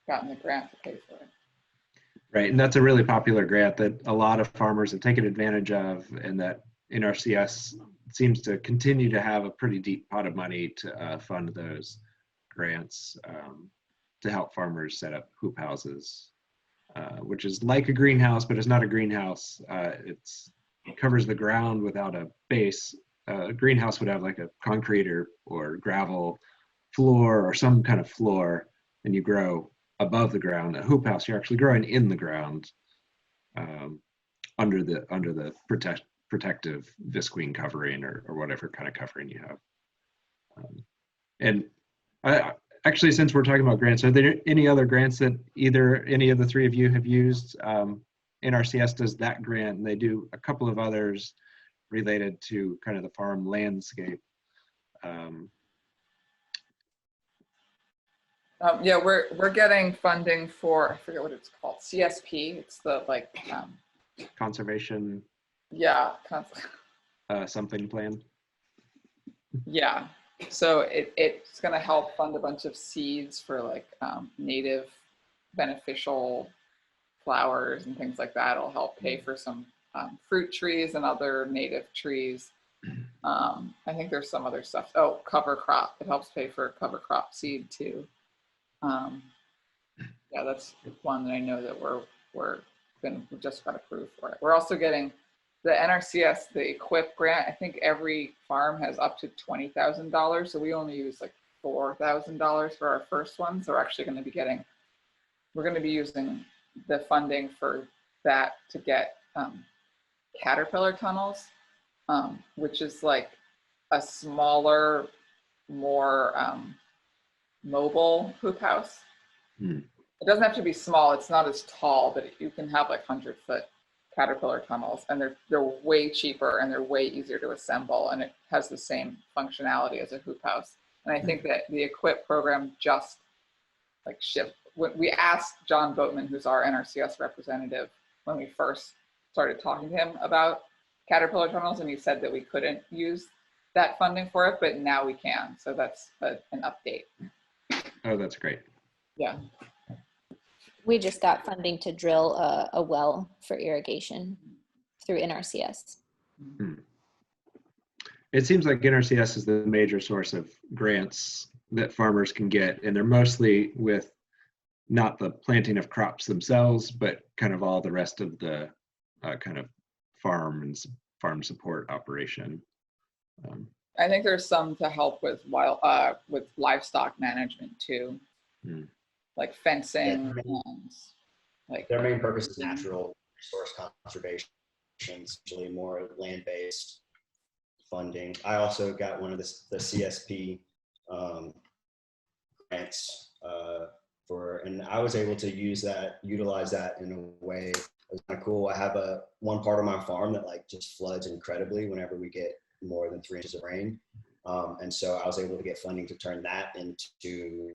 gotten the grant to pay for it. Right, and that's a really popular grant that a lot of farmers have taken advantage of, and that NRCS seems to continue to have a pretty deep pot of money to fund those grants to help farmers set up hoop houses, which is like a greenhouse, but it's not a greenhouse. It covers the ground without a base. A greenhouse would have like a concrete or gravel floor or some kind of floor, and you grow above the ground. A hoop house, you're actually growing in the ground under the protective visqueen covering or whatever kind of covering you have. And actually, since we're talking about grants, are there any other grants that any of the 3 of you have used? NRCS does that grant, and they do a couple of others related to kind of the farm landscape. Yeah, we're getting funding for, I forget what it's called, CSP. It's the Conservation. Yeah. Something plan. Yeah. So it's going to help fund a bunch of seeds for native beneficial flowers and things like that. It'll help pay for some fruit trees and other native trees. I think there's some other stuff. Oh, cover crop. It helps pay for cover crop seed too. Yeah, that's one that I know that we just got approved for it. We're also getting the NRCS, the EQIP grant. I think every farm has up to $20,000. So we only use like $4,000 for our first one. So we're actually going to be using the funding for that to get caterpillar tunnels, which is like a smaller, more mobile hoop house. It doesn't have to be small. It's not as tall, but you can have like 100-foot caterpillar tunnels, and they're way cheaper and they're way easier to assemble, and it has the same functionality as a hoop house. And I think that the EQIP program just like shipped. We asked John Boatman, who's our NRCS representative, when we first started talking to him about caterpillar tunnels, and he said that we couldn't use that funding for it, but now we can. So that's an update. Oh, that's great. Yeah. We just got funding to drill a well for irrigation through NRCS. It seems like NRCS is the major source of grants that farmers can get, and they're mostly with not the planting of crops themselves, but kind of all the rest of the kind of farm support operation. I think there's some to help with livestock management too. Like fencing and like their main purpose is natural resource conservation, usually more land-based funding. I also got one of the CSP grants and I was able to utilize that in a way that was kind of cool. I have one part of my farm that like just floods incredibly whenever we get more than 3 inches of rain. And so I was able to get funding to turn that into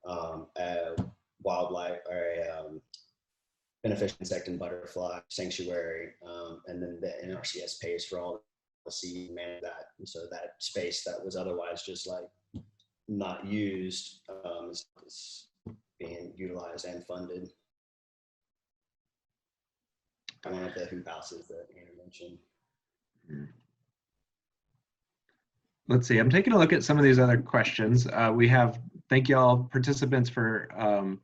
a wildlife or a beneficial insect and butterfly sanctuary, and then the NRCS pays for all the seed and manage that. And so that space that was otherwise just like not used is being utilized and funded. One of the hoop houses that Anna mentioned. Let's see, I'm taking a look at some of these other questions. Thank you all participants for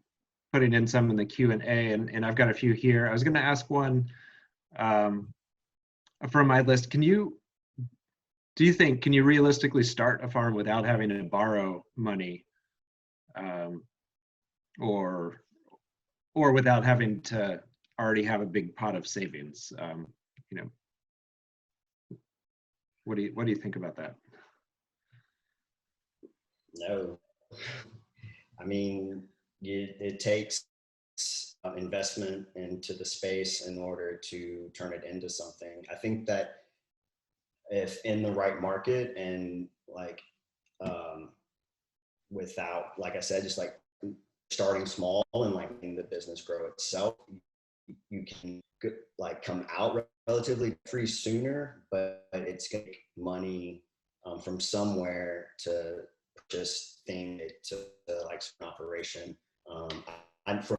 putting in some in the Q&A, and I've got a few here. I was gonna ask one from my list. Can you realistically start a farm without having to borrow money, or without having to already have a big pot of savings? What do you think about that? No, I mean, it takes investment into the space in order to turn it into something. I think that if in the right market and like without, like I said, just like starting small and like letting the business grow itself, you can like come out relatively free sooner, but it's gonna take money from somewhere to just thing to like an operation. I'm from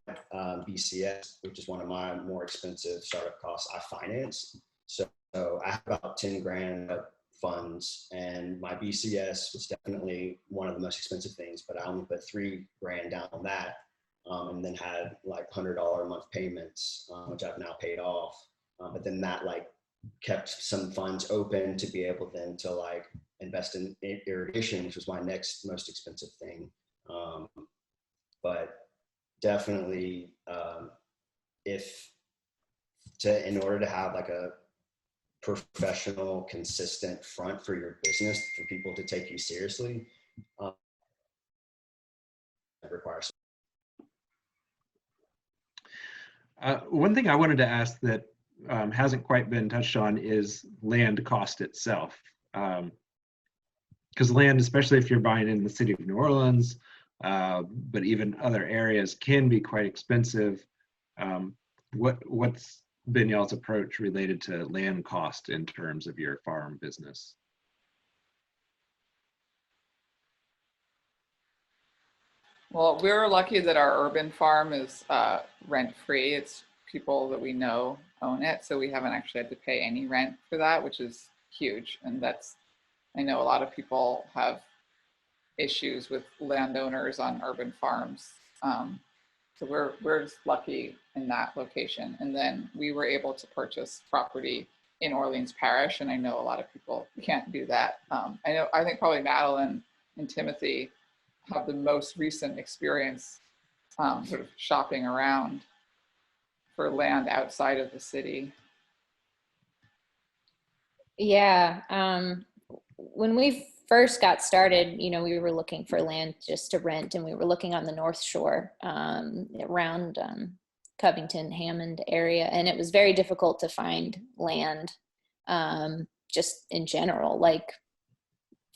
BCS, which is one of my more expensive startup costs. I finance, so I have about 10 grand of funds, and my BCS was definitely one of the most expensive things, but I only put 3 grand down on that, and then had like $100 a month payments, which I've now paid off. But then that like kept some funds open to be able then to like invest in irrigation, which was my next most expensive thing. But definitely, in order to have like a professional, consistent front for your business, for people to take you seriously, it requires. One thing I wanted to ask that hasn't quite been touched on is land cost itself. Because land, especially if you're buying in the city of New Orleans, but even other areas, can be quite expensive. What's been y'all's approach related to land cost in terms of your farm business? Well, we're lucky that our urban farm is rent-free. It's people that we know own it. So we haven't actually had to pay any rent for that, which is huge. And that's, I know a lot of people have issues with landowners on urban farms. So we're just lucky in that location. And then we were able to purchase property in Orleans Parish, and I know a lot of people can't do that. I think probably Madeline and Timothy have the most recent experience sort of shopping around for land outside of the city. Yeah, when we first got started, you know, we were looking for land just to rent, and we were looking on the North Shore around Covington, Hammond area, and it was very difficult to find land just in general. Like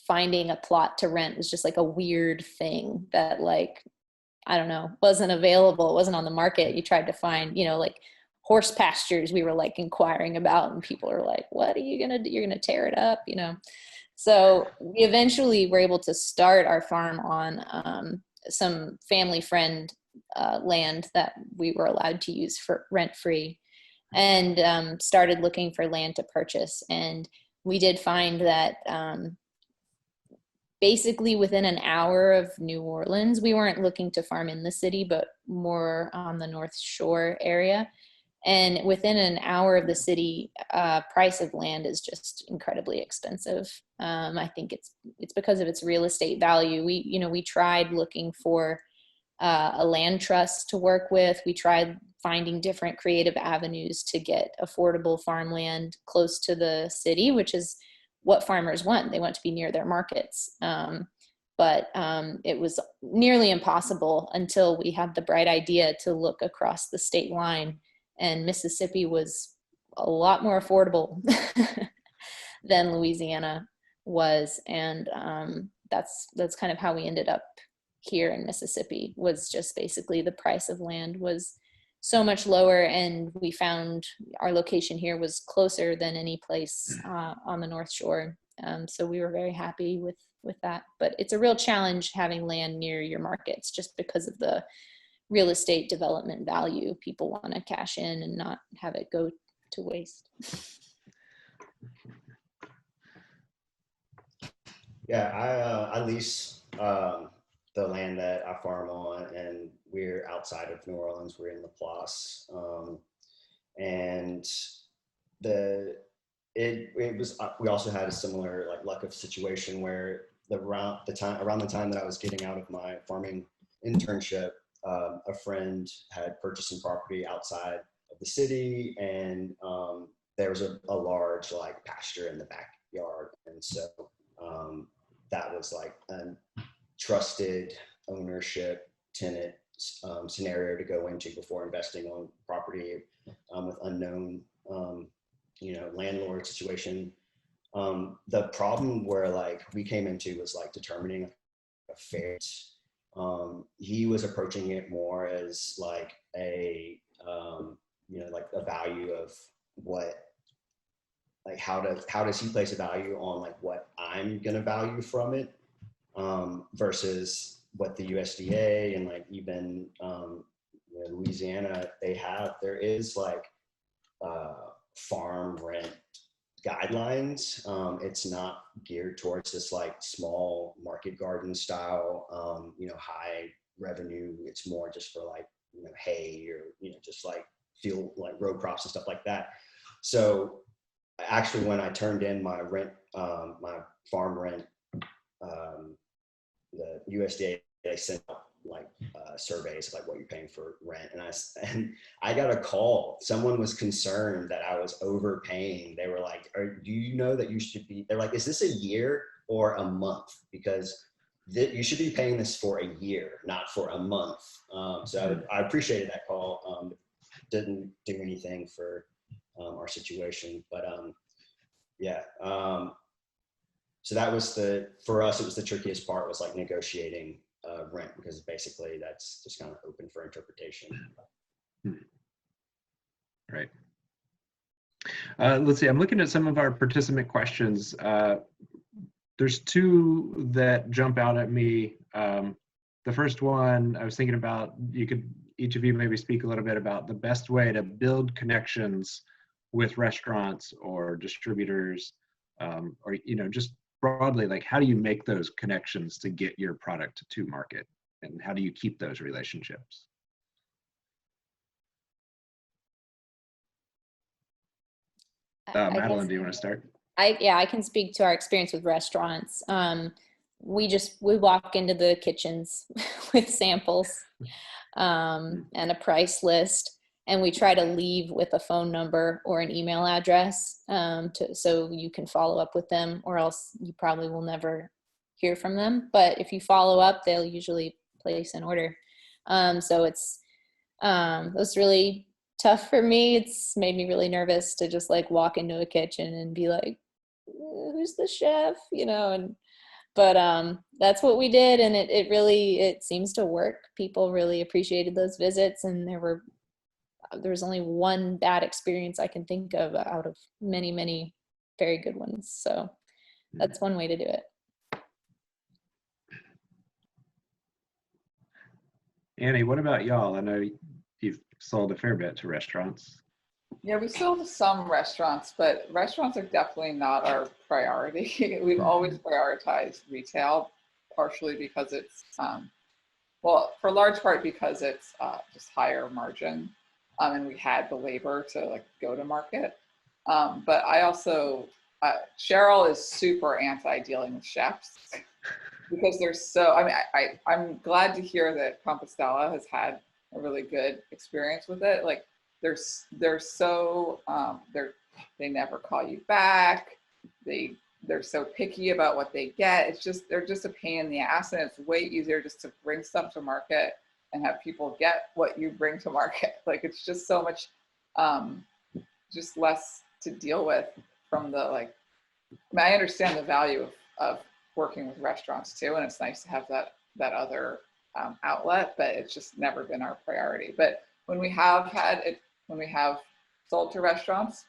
finding a plot to rent was just like a weird thing that, like, I don't know, wasn't available, it wasn't on the market. You tried to find, you know, like horse pastures we were like inquiring about, and people are like, what are you gonna do? You're gonna tear it up, you know? So we eventually were able to start our farm on some family friend land that we were allowed to use for rent-free, and started looking for land to purchase. And we did find that basically within an hour of New Orleans, we weren't looking to farm in the city, but more on the North Shore area. And within an hour of the city, price of land is just incredibly expensive. I think it's because of its real estate value. We tried looking for a land trust to work with. We tried finding different creative avenues to get affordable farmland close to the city, which is what farmers want. They want to be near their markets. But it was nearly impossible until we had the bright idea to look across the state line, and Mississippi was a lot more affordable than Louisiana was. And that's kind of how we ended up here in Mississippi, was just basically the price of land was so much lower, and we found our location here was closer than any place on the North Shore. So we were very happy with that. But it's a real challenge having land near your markets, just because of the real estate development value. People want to cash in and not have it go to waste. Yeah, I lease the land that I farm on, and we're outside of New Orleans. We're in Laplace, and it was. We also had a similar luck of situation where around the time that I was getting out of my farming internship, a friend had purchased some property outside of the city, and there was a large pasture in the backyard, and so that was like a trusted ownership tenant scenario to go into before investing on property with unknown landlord situation. The problem where we came into was determining a fair. He was approaching it more as a value of what, how does he place a value on what I'm gonna value from it, versus what the USDA and even Louisiana there is farm rent guidelines. It's not geared towards this small market garden style, high revenue. It's more just for hay or just field row crops and stuff like that. So actually, when I turned in my rent, my farm rent, the USDA, they sent out surveys of what you're paying for rent, and I got a call. Someone was concerned that I was overpaying. They were like, do you know that you should be, they're like, is this a year or a month? Because you should be paying this for a year, not for a month. So I appreciated that call. Didn't do anything for our situation, but yeah. So that was for us, it was the trickiest part, was negotiating rent, because basically that's just kind of open for interpretation. Right. Let's see, I'm looking at some of our participant questions. There's two that jump out at me. the first one I was thinking about, each of you maybe speak a little bit about the best way to build connections with restaurants or distributors, or just broadly, like how do you make those connections to get your product to market, and how do you keep those relationships? Madeline, do you want to start? I can speak to our experience with restaurants. We walk into the kitchens with samples and a price list, and we try to leave with a phone number or an email address so you can follow up with them, or else you probably will never hear from them. But if you follow up, they'll usually place an order. So it's really tough for me. It's made me really nervous to just like walk into a kitchen and be like, who's the chef, but that's what we did, and it really seems to work. People really appreciated those visits, and there was only one bad experience I can think of out of many, many very good ones. So that's one way to do it. Annie, what about y'all? I know you've sold a fair bit to restaurants. Yeah, we sold to some restaurants, but restaurants are definitely not our priority. We've always prioritized retail, partially because it's, for large part because it's just higher margin, and we had the labor to like go to market. But I also, Cheryl is super anti-dealing with chefs because they're so, I'm glad to hear that Compostella has had a really good experience with it. Like, they're so they never call you back. They're so picky about what they get. They're just a pain in the ass, and it's way easier just to bring stuff to market and have people get what you bring to market. Like, it's just so much just less to deal with from the like. I understand the value of working with restaurants too, and it's nice to have that other outlet, but it's just never been our priority. But when we have sold to restaurants,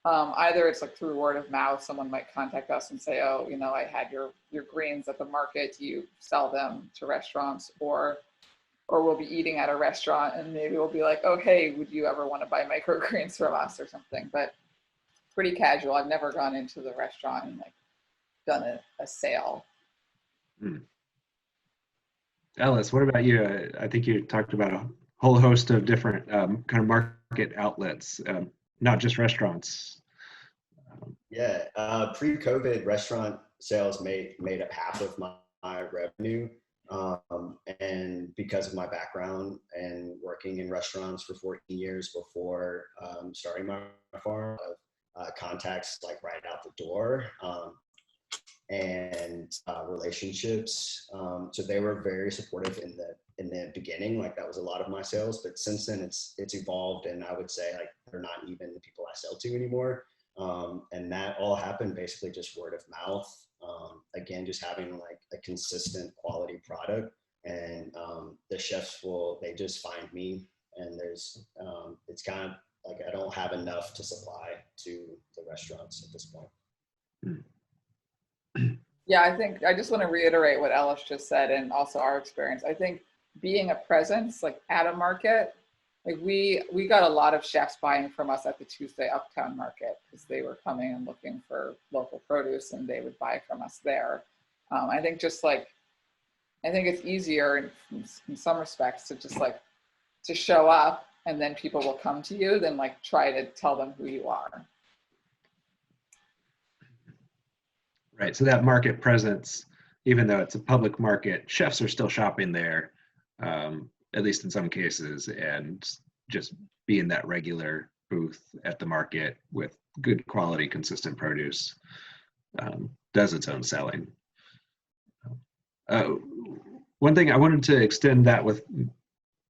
either it's like through word of mouth, someone might contact us and say, oh, I had your greens at the market, do you sell them to restaurants? Or we'll be eating at a restaurant and maybe we'll be like, oh, hey, would you ever want to buy microgreens from us or something? But pretty casual. I've never gone into the restaurant and like done a sale. Ellis, what about you? I think you talked about a whole host of different kind of market outlets, not just restaurants. Yeah, pre-COVID, restaurant sales made up half of my revenue. And because of my background and working in restaurants for 14 years before starting my farm, contacts like right out the door, and relationships. So they were very supportive in the beginning. Like, that was a lot of my sales, but since then it's evolved, and I would say like they're not even the people I sell to anymore. And that all happened basically just word of mouth. Again, just having like a consistent quality product, and the chefs they just find me, and there's it's kind of like I don't have enough to supply to the restaurants at this point. Yeah, I think I just want to reiterate what Ellis just said, and also our experience. I think being a presence like at a market, like we got a lot of chefs buying from us at the Tuesday Uptown Market because they were coming and looking for local produce, and they would buy from us there. I think it's easier in some respects to just like to show up, and then people will come to you than like try to tell them who you are. Right, so that market presence, even though it's a public market, chefs are still shopping there, at least in some cases, and just being that regular booth at the market with good quality, consistent produce does its own selling. One thing I wanted to extend that with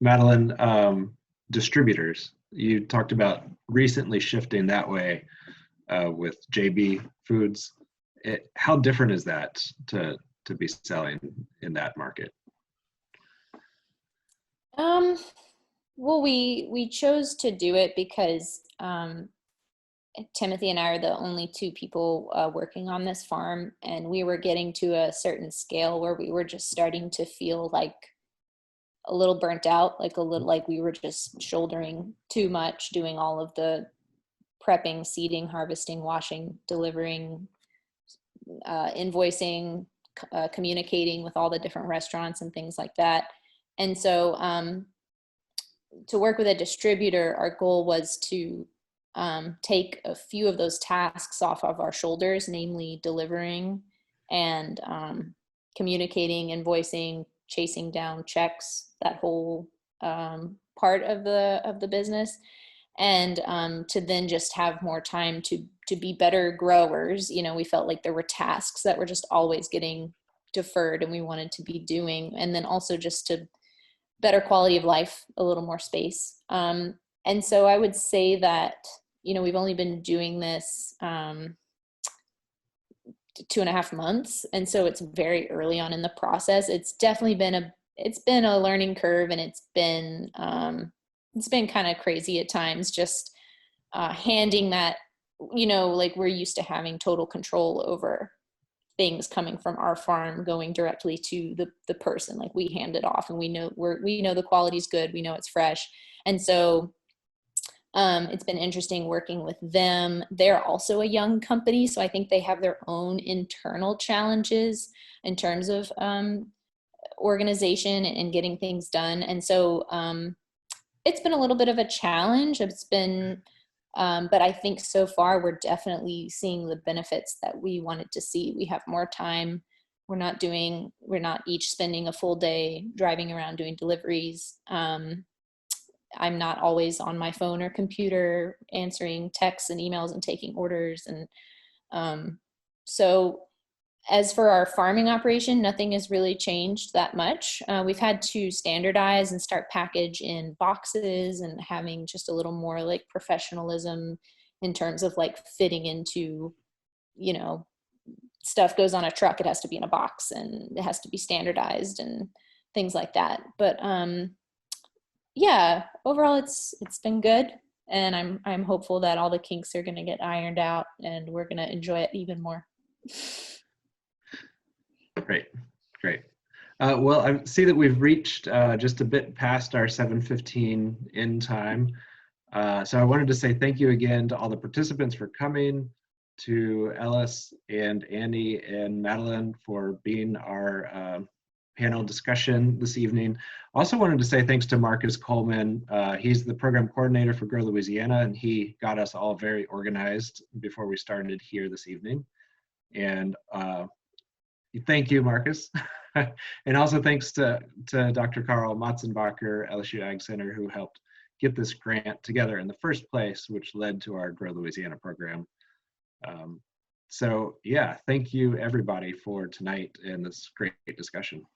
Madeline, distributors. You talked about recently shifting that way with JB Foods. How different is that to be selling in that market? Well, we chose to do it because Timothy and I are the only two people working on this farm, and we were getting to a certain scale where we were just starting to feel like a little burnt out, like a little, like we were just shouldering too much, doing all of the prepping, seeding, harvesting, washing, delivering, invoicing, communicating with all the different restaurants and things like that. And so to work with a distributor, our goal was to take a few of those tasks off of our shoulders, namely delivering and communicating, invoicing, chasing down checks, that whole part of the business, and to then just have more time to be better growers. You know, we felt like there were tasks that were just always getting deferred and we wanted to be doing, and then also just to better quality of life, a little more space. And so I would say that, you know, we've only been doing this 2.5 months. And so it's very early on in the process. It's definitely been a learning curve, and it's been kind of crazy at times, just handing that, you know, like we're used to having total control over things coming from our farm going directly to the person. Like we hand it off and we know the quality's good, we know it's fresh. And so it's been interesting working with them. They're also a young company, so I think they have their own internal challenges in terms of organization and getting things done. And so it's been a little bit of a challenge. It's been but I think so far we're definitely seeing the benefits that we wanted to see. We have more time. We're not each spending a full day driving around doing deliveries. I'm not always on my phone or computer answering texts and emails and taking orders. And so as for our farming operation, nothing has really changed that much. We've had to standardize and start package in boxes and having just a little more like professionalism in terms of like fitting into, you know, stuff goes on a truck, it has to be in a box and it has to be standardized and things like that. But yeah, overall it's been good. And I'm hopeful that all the kinks are going to get ironed out and we're going to enjoy it even more. Great. Well, I see that we've reached just a bit past our 7:15 in time. So I wanted to say thank you again to all the participants for coming, to Ellis and Andy and Madeline for being our panel discussion this evening. Also wanted to say thanks to Marcus Coleman. He's the program coordinator for Grow Louisiana, and he got us all very organized before we started here this evening. And thank you, Marcus. And also thanks to Dr. Carl Matzenbacher, LSU Ag Center, who helped get this grant together in the first place, which led to our Grow Louisiana program. So yeah, thank you everybody for tonight and this great discussion.